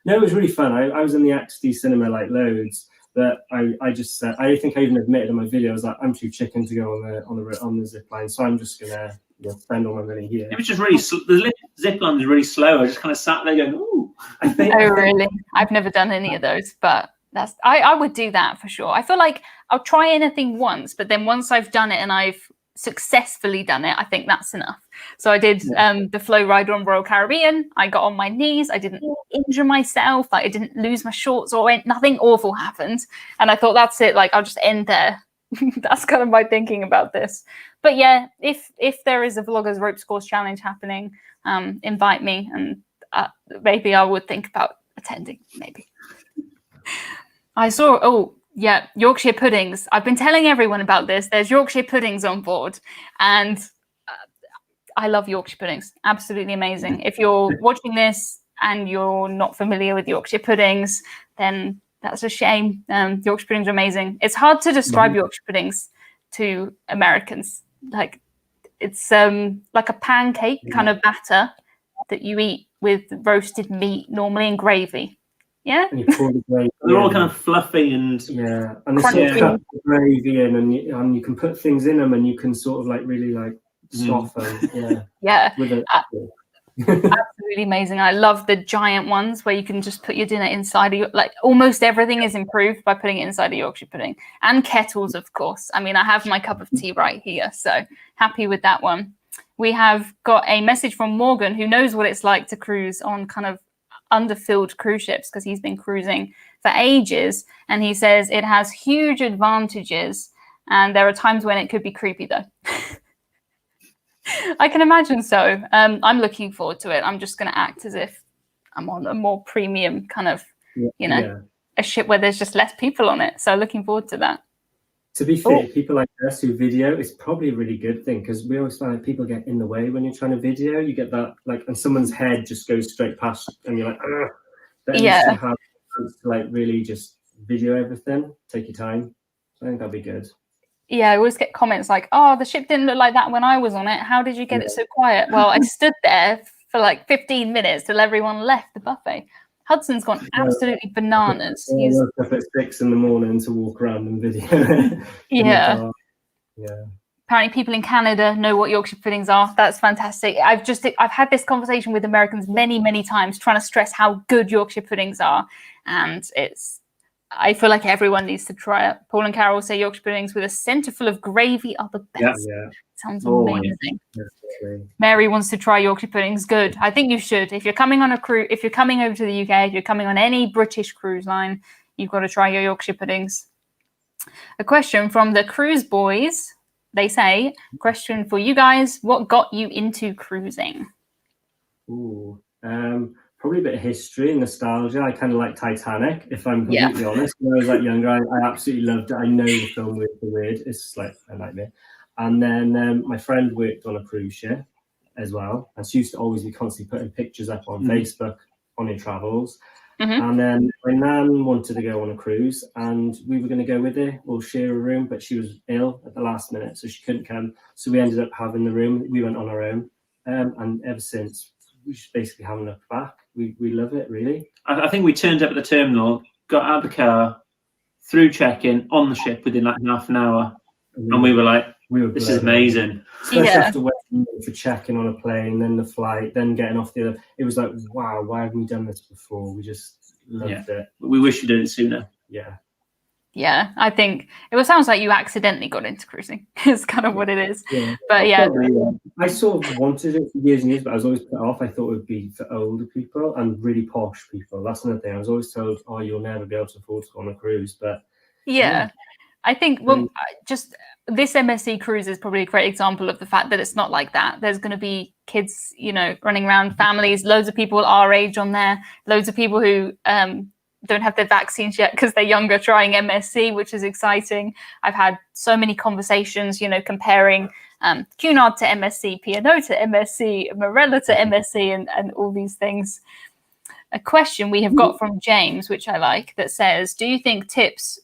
No, it was really fun. I was in the XD cinema, like, loads. But I just said, I think I even admitted in my video, I was like, I'm too chicken to go on the zip line, so I'm just gonna spend all my money here. It was just really the zip line was really slow. I just kind of sat there going, "Ooh." Really? I've never done any of those, but I would do that for sure. I feel like I'll try anything once, but then once I've done it and I've successfully done it, I think that's enough. So I did the flow ride on Royal Caribbean. I got on my knees. I didn't injure myself. Like, I didn't lose my shorts or nothing awful happened. And I thought, that's it. Like, I'll just end there. That's kind of my thinking about this. But yeah, if there is a vloggers ropes course challenge happening, invite me, and maybe I would think about attending. Maybe. I saw. Yeah, Yorkshire puddings. I've been telling everyone about this. There's Yorkshire puddings on board, and I love Yorkshire puddings. Absolutely amazing. If you're watching this and you're not familiar with Yorkshire puddings, then that's a shame. Yorkshire puddings are amazing. It's hard to describe Yorkshire puddings to Americans. Like, it's like a pancake kind of batter that you eat with roasted meat normally and gravy. Yeah, and you pour the gravy. They're all kind of fluffy and and they sort of cut the gravy in, and you can put things in them, and you can sort of like really like soften. With it. Absolutely amazing. I love the giant ones where you can just put your dinner inside of your, like almost everything is improved by putting it inside a Yorkshire pudding, and kettles, of course. I mean, I have my cup of tea right here, so happy with that one. We have got a message from Morgan, who knows what it's like to cruise on kind of underfilled cruise ships because he's been cruising for ages, and he says it has huge advantages, and there are times when it could be creepy though. I can imagine so. I'm looking forward to it. I'm just going to act as if I'm on a more premium kind of, a ship where there's just less people on it. So looking forward to that. To be fair, people like us who video, it's probably a really good thing because we always find people get in the way when you're trying to video. You get that, like, and someone's head just goes straight past and you're like, ugh. But at least you have to like really just video everything, take your time. So I think that'd be good. Yeah, I always get comments like, oh, the ship didn't look like that when I was on it. How did you get it so quiet? Well, I stood there for like 15 minutes till everyone left the buffet. Hudson's gone absolutely bananas. He's woke up at 6 a.m. to walk around and video. Yeah. Apparently people in Canada know what Yorkshire puddings are. That's fantastic. I've had this conversation with Americans many, many times trying to stress how good Yorkshire puddings are. And I feel like everyone needs to try it. Paul and Carol say Yorkshire puddings with a centre full of gravy are the best. Sounds amazing. Mary wants to try Yorkshire puddings. Good. I think you should. If you're coming on a cruise, if you're coming over to the UK, if you're coming on any British cruise line, you've got to try your Yorkshire puddings. A question from the Cruise Boys. They say, question for you guys, what got you into cruising? Probably a bit of history and nostalgia. I kind of like Titanic, if I'm completely honest. When I was like younger, I absolutely loved it. I know the film was weird. It's like a nightmare. And then my friend worked on a cruise ship as well. And she used to always be constantly putting pictures up on Facebook on her travels. And then my nan wanted to go on a cruise and we were going to go with her. We'll share a room, but she was ill at the last minute, so she couldn't come. So we ended up having the room. We went on our own. And ever since, we just basically haven't looked back. We love it, really. I think we turned up at the terminal, got out of the car, through check-in, on the ship within like half an hour. And we were like, this is amazing. Especially after waiting for check-in on a plane, then the flight, then getting off the other. It was like, wow, why have we done this before? We just loved it. We wish we did it sooner. Yeah, I think it sounds like you accidentally got into cruising. It's kind of what it is. But I sort of wanted it for years and years, but I was always put off. I thought it would be for older people and really posh people. That's another thing. I was always told, oh, you'll never be able to afford to go on a cruise. But I think, just this MSC cruise is probably a great example of the fact that it's not like that. There's going to be kids, running around, families, loads of people our age on there, loads of people who don't have their vaccines yet because they're younger trying MSC, which is exciting. I've had so many conversations, comparing Cunard to MSC, P&O to MSC, Marella to MSC, and all these things. A question we have got from James, which I like, that says, do you think tips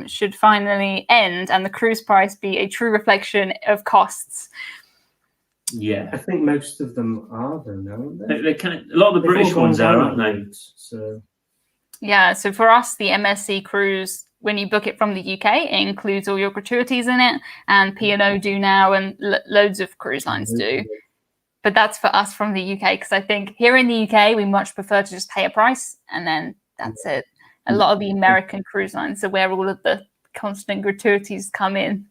should finally end and the cruise price be a true reflection of costs? Yeah, I think most of them are, though, now. They kind of, a lot of the British ones are, aren't they? So for us, the MSC cruise, when you book it from the UK, it includes all your gratuities in it, and P&O do now, and loads of cruise lines do. But that's for us from the UK, because I think here in the UK, we much prefer to just pay a price, and then that's it. A lot of the American cruise lines are where all of the constant gratuities come in.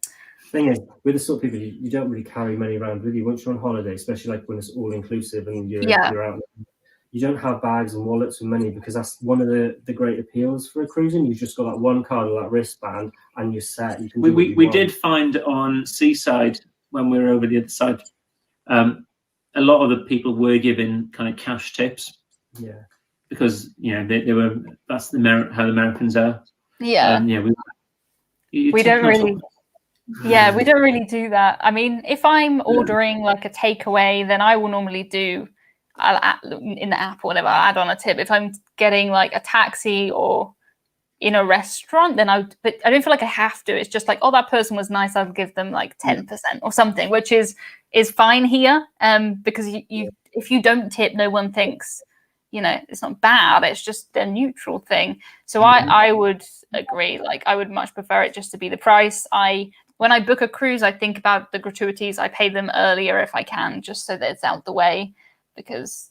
The thing is, we're the sort of people you don't really carry money around with you once you're on holiday, especially like when it's all inclusive and you're out. You don't have bags and wallets with money, because that's one of the great appeals for a cruising. You've just got that one card or that wristband and you're set. You can we did find on Seaside, when we were over the other side, a lot of the people were giving kind of cash tips. Yeah. Because they were, that's how the Americans are. Yeah. We don't really. Yeah, we don't really do that. I mean, if I'm ordering like a takeaway, then I will normally do in the app or whatever, I'll add on a tip. If I'm getting like a taxi or in a restaurant, then but I don't feel like I have to. It's just like, oh, that person was nice, I'll give them like 10% or something, which is fine here, because you if you don't tip, no one thinks, it's not bad. It's just a neutral thing. So I would agree. Like, I would much prefer it just to be the price. When I book a cruise, I think about the gratuities. I pay them earlier if I can, just so that it's out the way. Because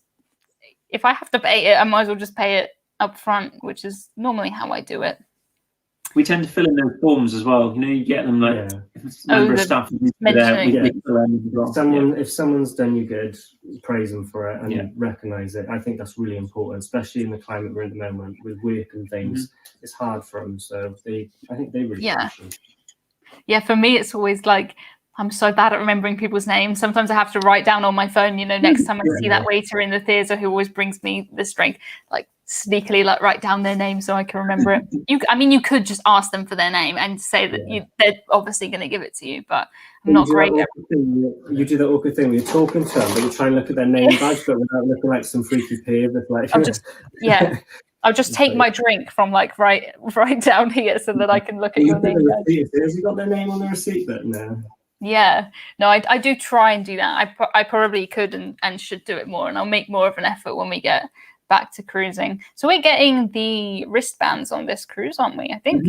if I have to pay it, I might as well just pay it up front, which is normally how I do it. We tend to fill in those forms as well. You get them like member of staff. If someone's done you good, praise them for it and recognise it. I think that's really important, especially in the climate we're in at the moment with work and things. It's hard for them, so I think they really appreciate it. Yeah, for me, it's always like, I'm so bad at remembering people's names. Sometimes I have to write down on my phone, next time I see that waiter in the theatre who always brings me this drink, like sneakily write down their name so I can remember it. You could just ask them for their name and say that they're obviously going to give it to you, but I'm not great at You do that awkward thing where you're talking to them, but you try and look at their name badge, but without looking like some freaky peer that's like... I'll just take my drink from right down here so that I can look at your name badge. Has he got their name on the receipt but no? Yeah, no, I do try and do that. I probably could and should do it more, and I'll make more of an effort when we get back to cruising. So we're getting the wristbands on this cruise, aren't we? I think.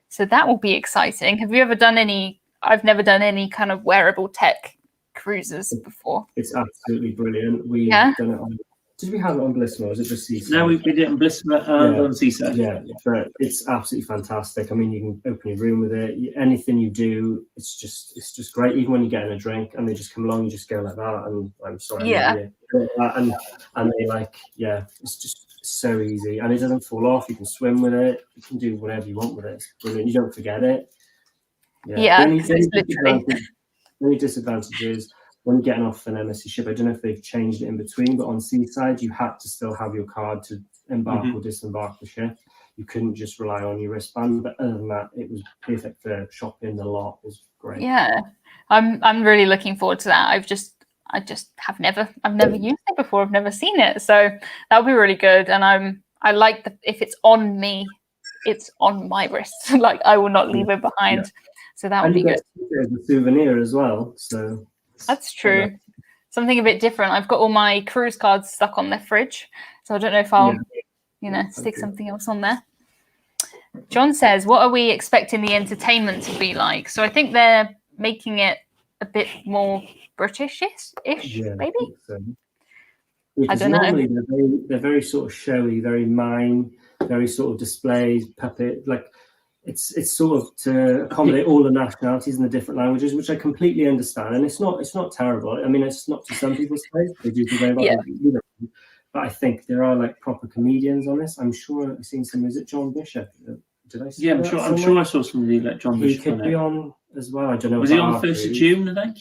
So that will be exciting. Have you ever done any? I've never done any kind of wearable tech cruises before. It's absolutely brilliant. We've done it on... Did we have it on Blismo or was it just Seaside? No, we did it on Blismo on Seaside. Yeah, but it's absolutely fantastic. I mean, you can open your room with it. Anything you do, it's just great. Even when you're getting a drink and they just come along, you just go like that. And I'm sorry. And they it's just so easy. And it doesn't fall off. You can swim with it. You can do whatever you want with it. It's brilliant. You don't forget it. The only disadvantage is when you're getting off an MSC ship, I don't know if they've changed it in between, but on Seaside, you had to still have your card to embark or disembark the ship. You couldn't just rely on your wristband. But other than that, it was perfect for shopping. The lot was great. Yeah, I'm really looking forward to that. I've never used it before. I've never seen it, so that'll be really good. And I like if it's on me, it's on my wrist. Like, I will not leave it behind. So that would be good. As a souvenir as well. So. That's true. Something a bit different. I've got all my cruise cards stuck on the fridge, so I don't know if I'll, stick something else on there. John says, "What are we expecting the entertainment to be like?" So I think they're making it a bit more British-ish, maybe. I don't know. They're very sort of showy, very mime, very sort of displays, puppet, like. It's sort of to accommodate all the nationalities and the different languages, which I completely understand, and it's not terrible. I mean, it's not to some people's taste. They do think about it, but I think there are like proper comedians on this. I'm sure I've seen some. Is it John Bishop? Did I see? Yeah, I'm sure I saw somebody like John Bishop. He could be on as well. I don't know. Was he on the 1st of June? I think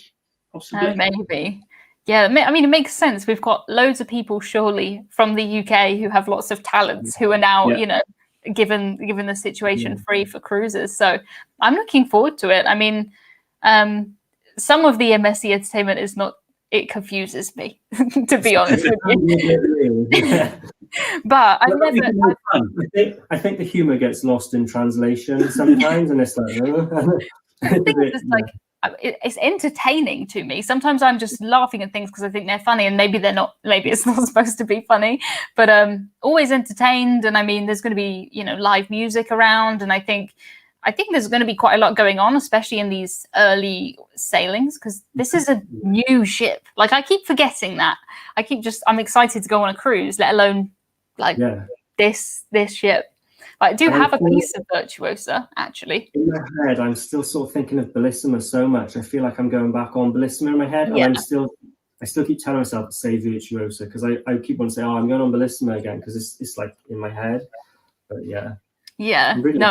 possibly. Maybe. Yeah, I mean, it makes sense. We've got loads of people, surely, from the UK who have lots of talents who are now, given the situation free for cruises. So I'm looking forward to it. I mean, some of the MSC entertainment is not, it confuses me, to be honest with you. But I think the humor gets lost in translation sometimes, and it's like, it's entertaining to me. Sometimes I'm just laughing at things because I think they're funny, and maybe they're not. Maybe it's not supposed to be funny, but always entertained. And I mean, there's going to be live music around, and I think there's going to be quite a lot going on, especially in these early sailings, because this is a new ship. Like, I keep forgetting that. I'm excited to go on a cruise, let alone this ship. I do have a piece of Virtuosa, actually. In my head, I'm still sort of thinking of Bellissima so much. I feel like I'm going back on Bellissima in my head. And I still keep telling myself to say Virtuosa, because I keep on saying, I'm going on Bellissima again, because it's like in my head. But yeah. Yeah. Really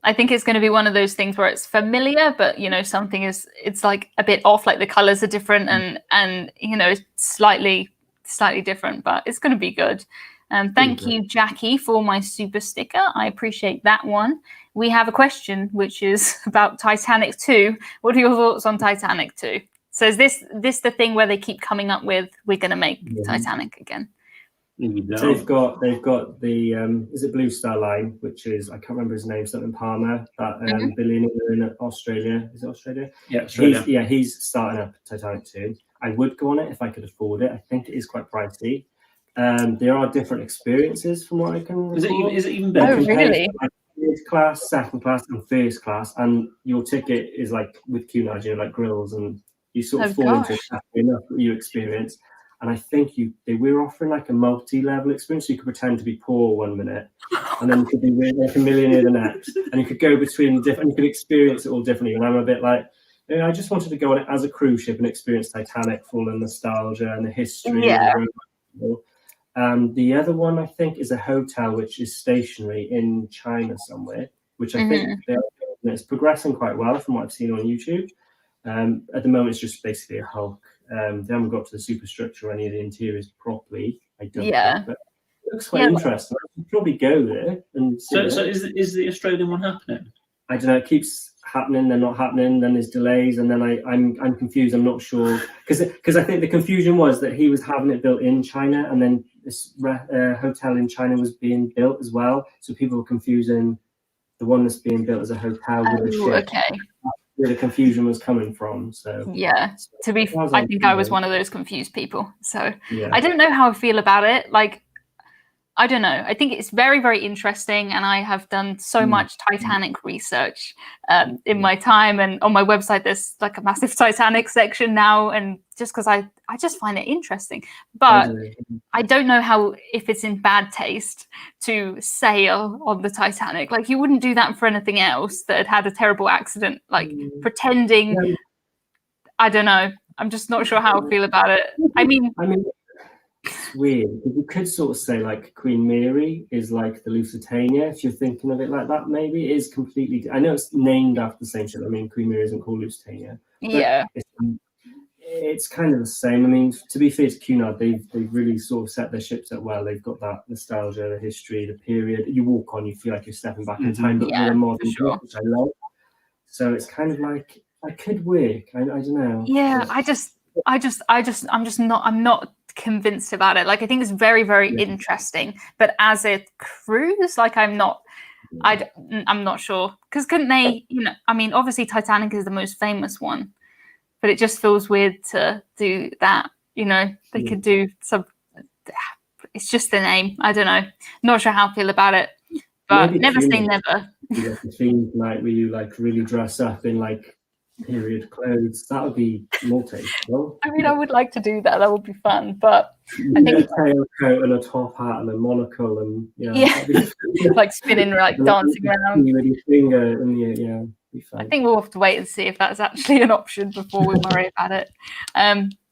I think it's going to be one of those things where it's familiar, but something it's like a bit off, like the colors are different and it's slightly different, but it's going to be good. Thank you, Jackie, for my super sticker. I appreciate that one. We have a question, which is about Titanic 2. What are your thoughts on Titanic 2? So is this the thing where they keep coming up with, we're going to make Titanic again? So they've got the is it Blue Star Line, which is, I can't remember his name, something Palmer, that billionaire in Australia. Is it Australia? Yeah, Australia. He's starting up Titanic too. I would go on it if I could afford it. I think it is quite pricey. There are different experiences from what I can recall. Is it even better? Oh, really? First class, second class, and first class, and your ticket is like with Cunard, like grills, and you sort of fall into enough that you experience. And I think they were offering like a multi-level experience. So you could pretend to be poor 1 minute, and then you could be like a millionaire the next, and you could go between different. You could experience it all differently. And I'm a bit like, I just wanted to go on it as a cruise ship and experience Titanic, full of nostalgia and the history. Yeah. The other one, I think, is a hotel which is stationary in China somewhere, which I think it's progressing quite well from what I've seen on YouTube. At the moment, it's just basically a hulk. They haven't got to the superstructure or any of the interiors properly. I don't know, but it looks quite interesting. I could probably go there and see. So is the Australian one happening? I don't know. It keeps happening, then not happening, then there's delays, and then I'm confused. I'm not sure because I think the confusion was that he was having it built in China, and then this hotel in China was being built as well. So people were confusing the one that's being built as a hotel with the ship. Okay. Where the confusion was coming from. So yeah, to be, I think I was one of those confused people. So I don't know how I feel about it. Like, I don't know. I think it's very, very interesting, and I have done so much Titanic research in my time. And on my website, there's like a massive Titanic section now, and just because I just find it interesting. But I don't know if it's in bad taste to sail on the Titanic. Like, you wouldn't do that for anything else that had a terrible accident. Like pretending. I don't know. I'm just not sure how I feel about it. I mean. It's weird. You could sort of say like Queen Mary is like the Lusitania, if you're thinking of it like that. Maybe it is completely. I know it's named after the same ship. I mean, Queen Mary isn't called Lusitania. Yeah, it's kind of the same. I mean, to be fair to Cunard, they've really sort of set their ships up well. They've got that nostalgia, the history, the period. You walk on, you feel like you're stepping back in time, but with a modern ship, which I love. So it's kind of like it could work. I don't know. Yeah, I'm not convinced about it. Like, I think it's very, very interesting, but as a cruise, like, I'm not sure, because couldn't they, I mean, obviously Titanic is the most famous one, but it just feels weird to do that. They could do some, it's just the name. I don't know, not sure how I feel about it, but maybe never say never. The theme night where you like really dress up in like period clothes, that would be more tasteful. I mean, I would like to do that. That would be fun, but I think a tailcoat and a top hat and a monocle and like spinning, like dancing around with your finger in the be fun. I think we'll have to wait and see if that's actually an option before we worry about it.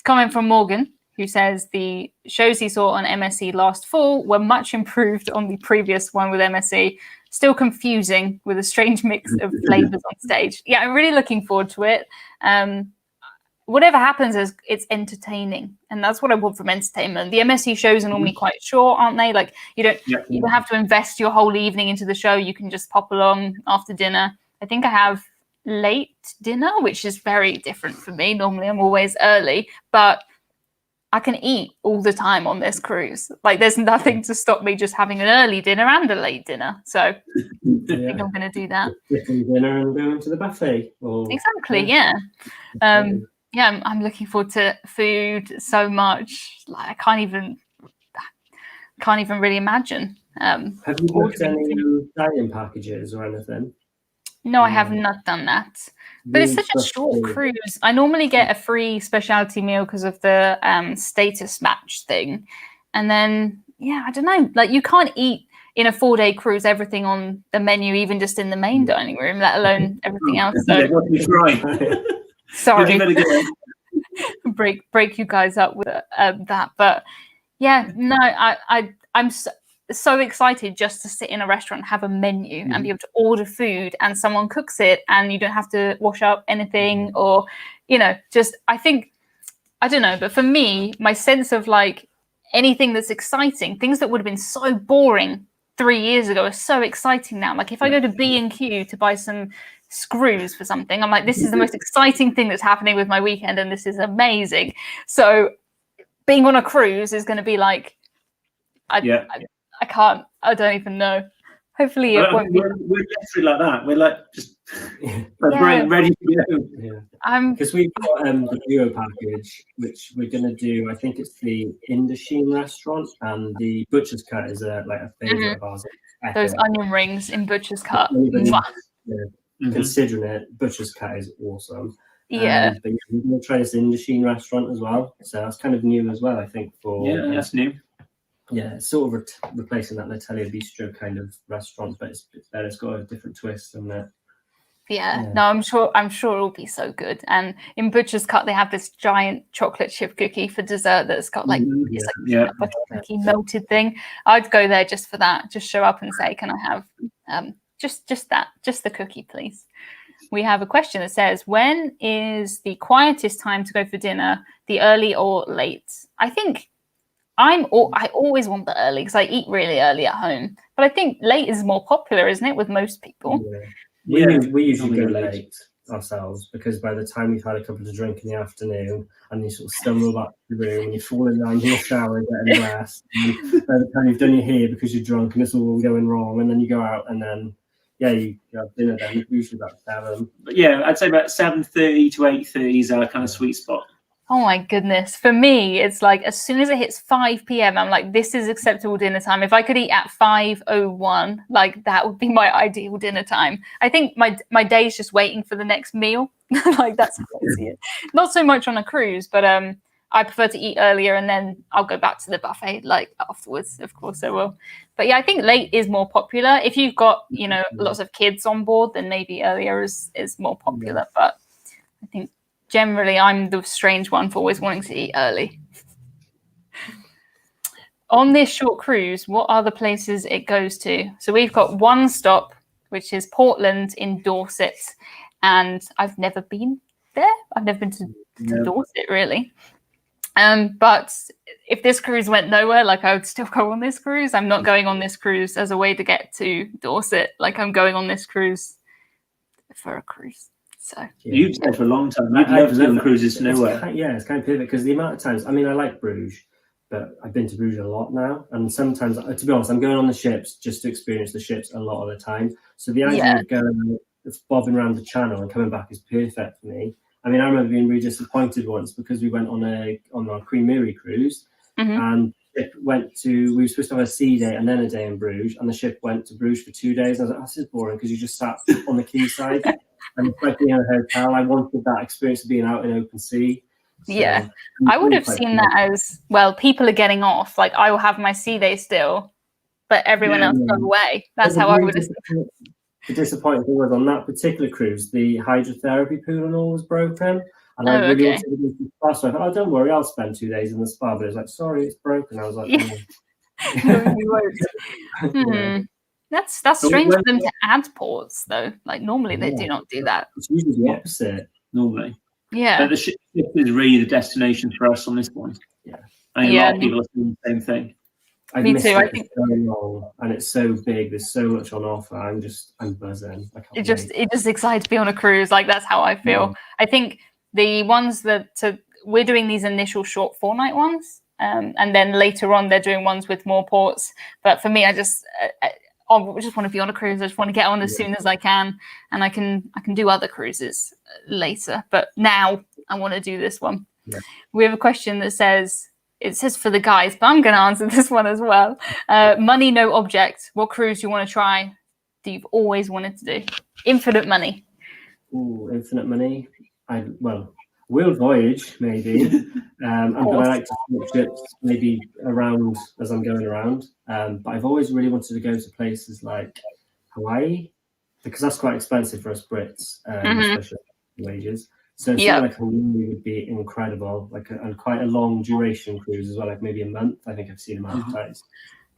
Comment from Morgan, who says the shows he saw on MSC last fall were much improved on the previous one with MSC. Still confusing with a strange mix of flavors on stage. Yeah, I'm really looking forward to it. Whatever happens, it's entertaining, and that's what I want from entertainment. The MSC shows are normally quite short, aren't they? Like, you don't have to invest your whole evening into the show. You can just pop along after dinner. I think I have late dinner, which is very different for me. Normally, I'm always early, but I can eat all the time on this cruise. Like, there's nothing to stop me just having an early dinner and a late dinner. So I think I'm going to do that. Dinner and going to the buffet. Exactly, yeah. I'm looking forward to food so much. Like, I can't even really imagine. Have you booked any dining packages or anything? No, I have not done that. But it's such a short cruise. I normally get a free specialty meal because of the status match thing. And then, I don't know. Like, you can't eat in a 4-day cruise everything on the menu, even just in the main dining room, let alone everything else. So, what are you trying? Sorry. break you guys up with that. But I'm so excited just to sit in a restaurant, have a menu and be able to order food and someone cooks it and you don't have to wash up anything or, just, I think, I don't know. But for me, my sense of like anything that's exciting, things that would have been so boring 3 years ago are so exciting now. Like, if I go to B&Q to buy some screws for something, I'm like, this is the most exciting thing that's happening with my weekend and this is amazing. So being on a cruise is going to be like I can't. I don't even know. Hopefully it won't be. We're literally like that. We're like just ready to go. Yeah. Because we've got the duo package, which we're going to do. I think it's the Indochine restaurant, and the Butcher's Cut is a favorite of ours. Those onion rings in Butcher's Cut. Considering it, Butcher's Cut is awesome. Yeah. But we're going to try this Indochine restaurant as well. So that's kind of new as well, I think. That's new. Yeah, it's sort of replacing that Natalia Bistro kind of restaurant, but it's better. It's got a different twist and that. Yeah, no, I'm sure it'll be so good. And in Butcher's Cut, they have this giant chocolate chip cookie for dessert that's got like a butter cookie melted thing. I'd go there just for that. Just show up and say, "Can I have just the cookie, please?" We have a question that says, "When is the quietest time to go for dinner? The early or late?" I think I always want the early because I eat really early at home. But I think late is more popular, isn't it, with most people? Yeah. We usually go late ourselves because by the time we've had a couple of drinks in the afternoon and you sort of stumble back to the room and you're falling down in the shower getting dressed, and by the time you've done your hair because you're drunk and it's all going wrong, and then you go out and then you have dinner then usually about 7. But I'd say about 7:30 to 8:30 is our kind of sweet spot. Oh my goodness. For me, it's like as soon as it hits 5 p.m, I'm like, this is acceptable dinner time. If I could eat at 5:01, like that would be my ideal dinner time. I think my day is just waiting for the next meal. Like that's how I see it. Not so much on a cruise, but I prefer to eat earlier and then I'll go back to the buffet like afterwards. Of course I will. But I think late is more popular. If you've got, lots of kids on board, then maybe earlier is more popular. But I think generally, I'm the strange one for always wanting to eat early. On this short cruise, what are the places it goes to? So we've got one stop, which is Portland in Dorset. And I've never been there. I've never been to Dorset, really. But if this cruise went nowhere, like I would still go on this cruise. I'm not going on this cruise as a way to get to Dorset. Like I'm going on this cruise for a cruise. So you've said for a long time you'd love to go on cruises to nowhere. It's kind of perfect because the amount of times. I mean, I like Bruges, but I've been to Bruges a lot now, and sometimes, to be honest, I'm going on the ships just to experience the ships a lot of the time. So the idea of going, bobbing around the channel and coming back is perfect for me. I mean, I remember being really disappointed once because we went on our Queen Mary cruise, and it we were supposed to have a sea day and then a day in Bruges, and the ship went to Bruges for 2 days. And I was like, this is boring because you just sat on the quayside. And it's like being in a hotel. I wanted that experience of being out in open sea. So, I would have seen that as, well, people are getting off. Like, I will have my sea day still, but everyone else go away. That's how I would have seen it. The disappointing thing was on that particular cruise, the hydrotherapy pool and all was broken. And I really wanted to go to the spa. So I thought, don't worry, I'll spend 2 days in the spa. But it was like, sorry, it's broken. I was like, no, you won't. That's strange for them to add ports, though. Like normally they do not do that. It's usually the opposite. Normally, but the ship is really the destination for us on this one. I mean, a lot of people are doing the same thing. Me too. I think so long, and it's so big. There's so much on offer. I'm buzzing. It just excited to be on a cruise. Like that's how I feel. I think the ones that we're doing these initial short 4-night ones, and then later on they're doing ones with more ports. But for me, I just want to be on a cruise. I just want to get on as soon as I can, and I can do other cruises later. But now I want to do this one. Yeah. We have a question that says, it says for the guys, but I'm going to answer this one as well. Money, no object. What cruise do you want to try that you've always wanted to do? Infinite money. Ooh, infinite money. World voyage, maybe. But I like to switch ships maybe around as I'm going around. But I've always really wanted to go to places like Hawaii, because that's quite expensive for us Brits, especially wages. So something like Hawaii would be incredible, and quite a long duration cruise as well, like maybe a month. I think I've seen them advertised.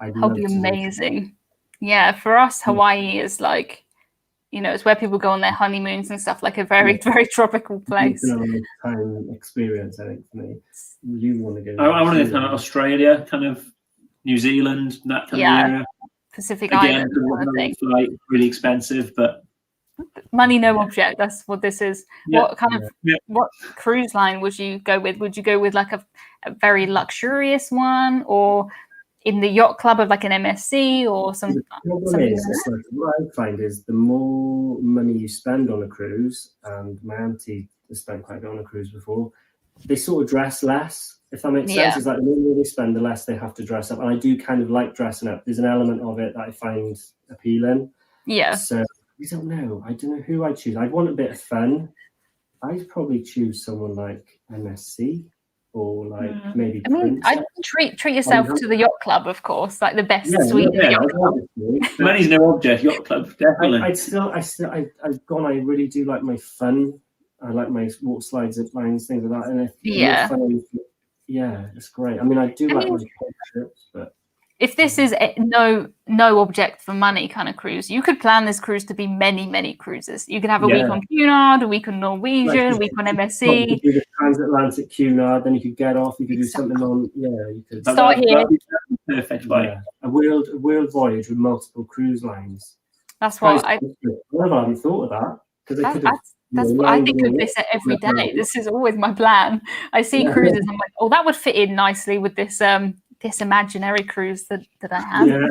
That'd be amazing. Yeah, for us, Hawaii is like, it's where people go on their honeymoons and stuff, like a very, very tropical place. It's a time experience, I think, for me. You want to go? I want to go to Australia, kind of New Zealand, that kind of area. Pacific Islands. Like really expensive, but money, no object. That's what this is. What kind of what cruise line would you go with? Would you go with like a very luxurious one, or in the yacht club of like an MSC or something. The problem is, like, what I find is the more money you spend on a cruise, and my auntie has spent quite a bit on a cruise before, they sort of dress less, if that makes sense. It's like the more they spend, the less they have to dress up. And I do kind of like dressing up. There's an element of it that I find appealing. Yeah. So I don't know who I choose. I'd want a bit of fun. I'd probably choose someone like MSC. Or like maybe. I mean, I treat yourself to the yacht club, of course, like the best suite in the yacht club. Money's no object. Yacht club, definitely. I've gone. I really do like my fun. I like my water slides, zip lines, things like that. And it's great. I mean, I do like my trips, but if this is a no object for money kind of cruise, you could plan this cruise to be many cruises. You could have a week on Cunard, a week on Norwegian, a week on MSC. You could do the transatlantic Cunard, then you could get off. You could do something on. You could start here. Perfect, right? A world voyage with multiple cruise lines. That's what I haven't thought of that, because they could have. That's what I think of this every day. This is always my plan. I see cruises, I'm like, oh, that would fit in nicely with this this imaginary cruise that I have.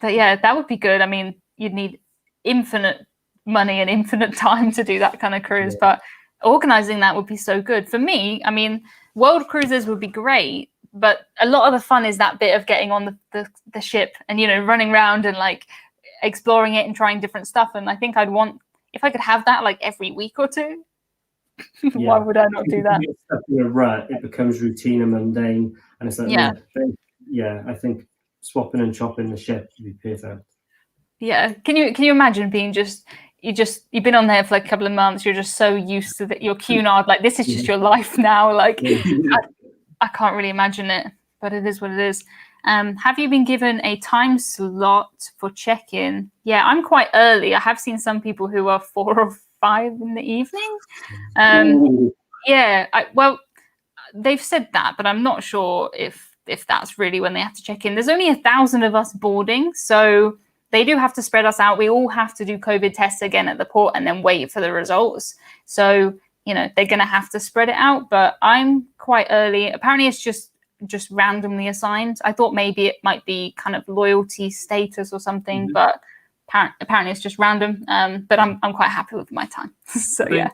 But yeah, that would be good. I mean, you'd need infinite money and infinite time to do that kind of cruise, but organizing that would be so good. For me, I mean, world cruises would be great, but a lot of the fun is that bit of getting on the ship and, you know, running around and like exploring it and trying different stuff. And I think I'd want, if I could have that like every week or two, why would I not do that? In a rut, it becomes routine and mundane, and it's like I think swapping and chopping the ship would be perfect. Yeah, can you imagine being you've been on there for like a couple of months, you're just so used to that your Cunard, like this is just your life now. Like I can't really imagine it, but it is what it is. Have you been given a time slot for check-in? Yeah, I'm quite early. I have seen some people who are 4 or 5 in the evening. Well, they've said that, but I'm not sure if that's really when they have to check in. There's only 1,000 of us boarding, so they do have to spread us out. We all have to do COVID tests again at the port and then wait for the results. So, you know, they're going to have to spread it out, but I'm quite early. Apparently it's just randomly assigned. I thought maybe it might be kind of loyalty status or something, but apparently it's just random. But I'm quite happy with my time. So yeah,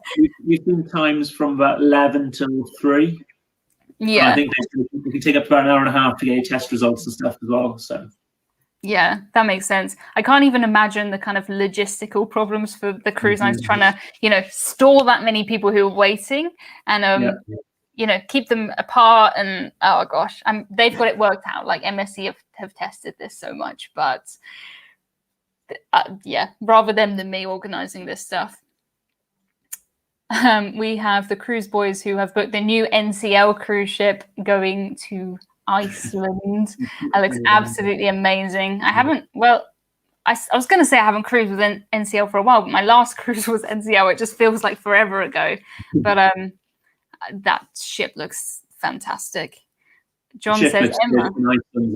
we've been times from about 11 till 3. Yeah, and I think it can take up to about an hour and a half to get your test results and stuff as well. So yeah, that makes sense. I can't even imagine the kind of logistical problems for the cruise lines trying to, you know, store that many people who are waiting and you know, keep them apart. And oh gosh, they've got it worked out. Like MSC have tested this so much, but rather them than me organizing this stuff. We have the cruise boys who have booked the new NCL cruise ship going to Iceland. That looks absolutely amazing. I was going to say I haven't cruised with NCL for a while, but my last cruise was NCL. It just feels like forever ago. But that ship looks fantastic. John says, Emma,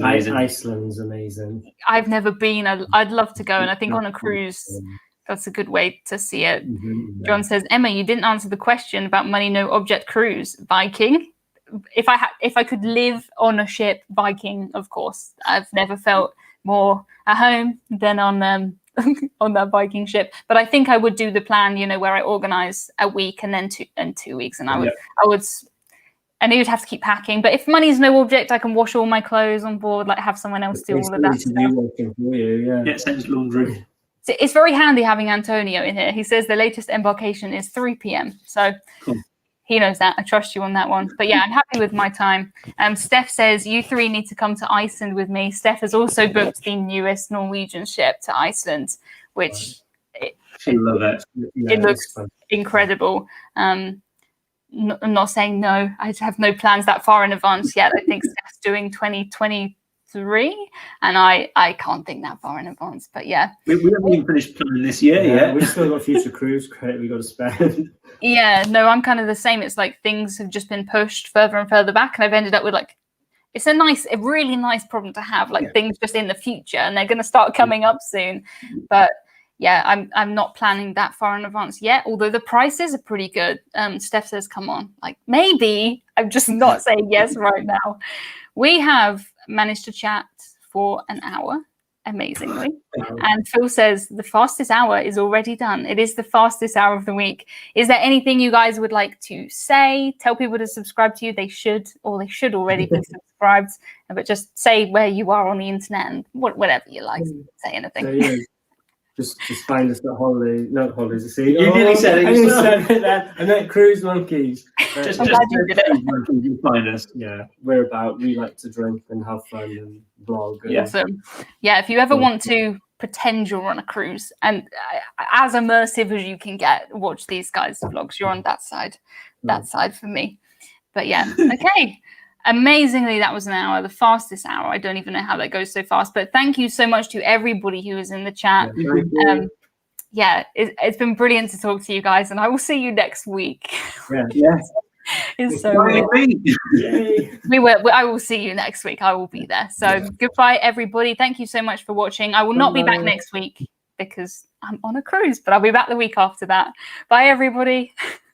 Iceland's amazing. I've never been. I'd love to go, and I think on a cruise, that's a good way to see it. John says, Emma, you didn't answer the question about money no object cruise. Viking. If I could live on a ship, Viking, of course. I've never felt more at home than on on that Viking ship. But I think I would do the plan, you know, where I organize a week and then 2 weeks, and I know you'd have to keep packing. But if money's no object, I can wash all my clothes on board, like have someone else do all of that stuff. Yeah, send laundry. So it's very handy having Antonio in here. He says the latest embarkation is 3 p.m. So cool. He knows that. I trust you on that one. But yeah, I'm happy with my time. Steph says, you 3 need to come to Iceland with me. Steph has also booked the newest Norwegian ship to Iceland, which it looks incredible. I'm not saying no. I have no plans that far in advance yet. I think Steph's doing 2023, and I can't think that far in advance. But yeah, we haven't even finished planning this year yet. We've still got future cruise credit we got to spend. Yeah, no, I'm kind of the same. It's like things have just been pushed further and further back, and I've ended up with like, it's a really nice problem to have, like things just in the future, and they're going to start coming up soon. But yeah, I'm not planning that far in advance yet, although the prices are pretty good. Steph says, come on, like maybe. I'm just not saying yes right now. We have managed to chat for an hour, amazingly. And Phil says the fastest hour is already done. It is the fastest hour of the week. Is there anything you guys would like to say? Tell people to subscribe to you. They should already be subscribed. But just say where you are on the internet and whatever you like. Say anything. So, yeah, just find us at holidays. Not holidays. See, You nearly said it. I said it then. I meant CruiseMonkeys. Just CruiseMonkeys, you find us. Yeah, we like to drink and have fun and vlog. And Awesome. Yeah, if you ever want to pretend you're on a cruise and as immersive as you can get, watch these guys' vlogs. You're on that side for me. But yeah, okay. Amazingly, that was an hour, the fastest hour. I don't even know how that goes so fast. But thank you so much to everybody who was in the chat. Yeah, it's been brilliant to talk to you guys, and I will see you next week. Yeah. It's so weird. I will see you next week. I will be there. So goodbye, everybody. Thank you so much for watching. I will not be back next week because I'm on a cruise, but I'll be back the week after that. Bye, everybody.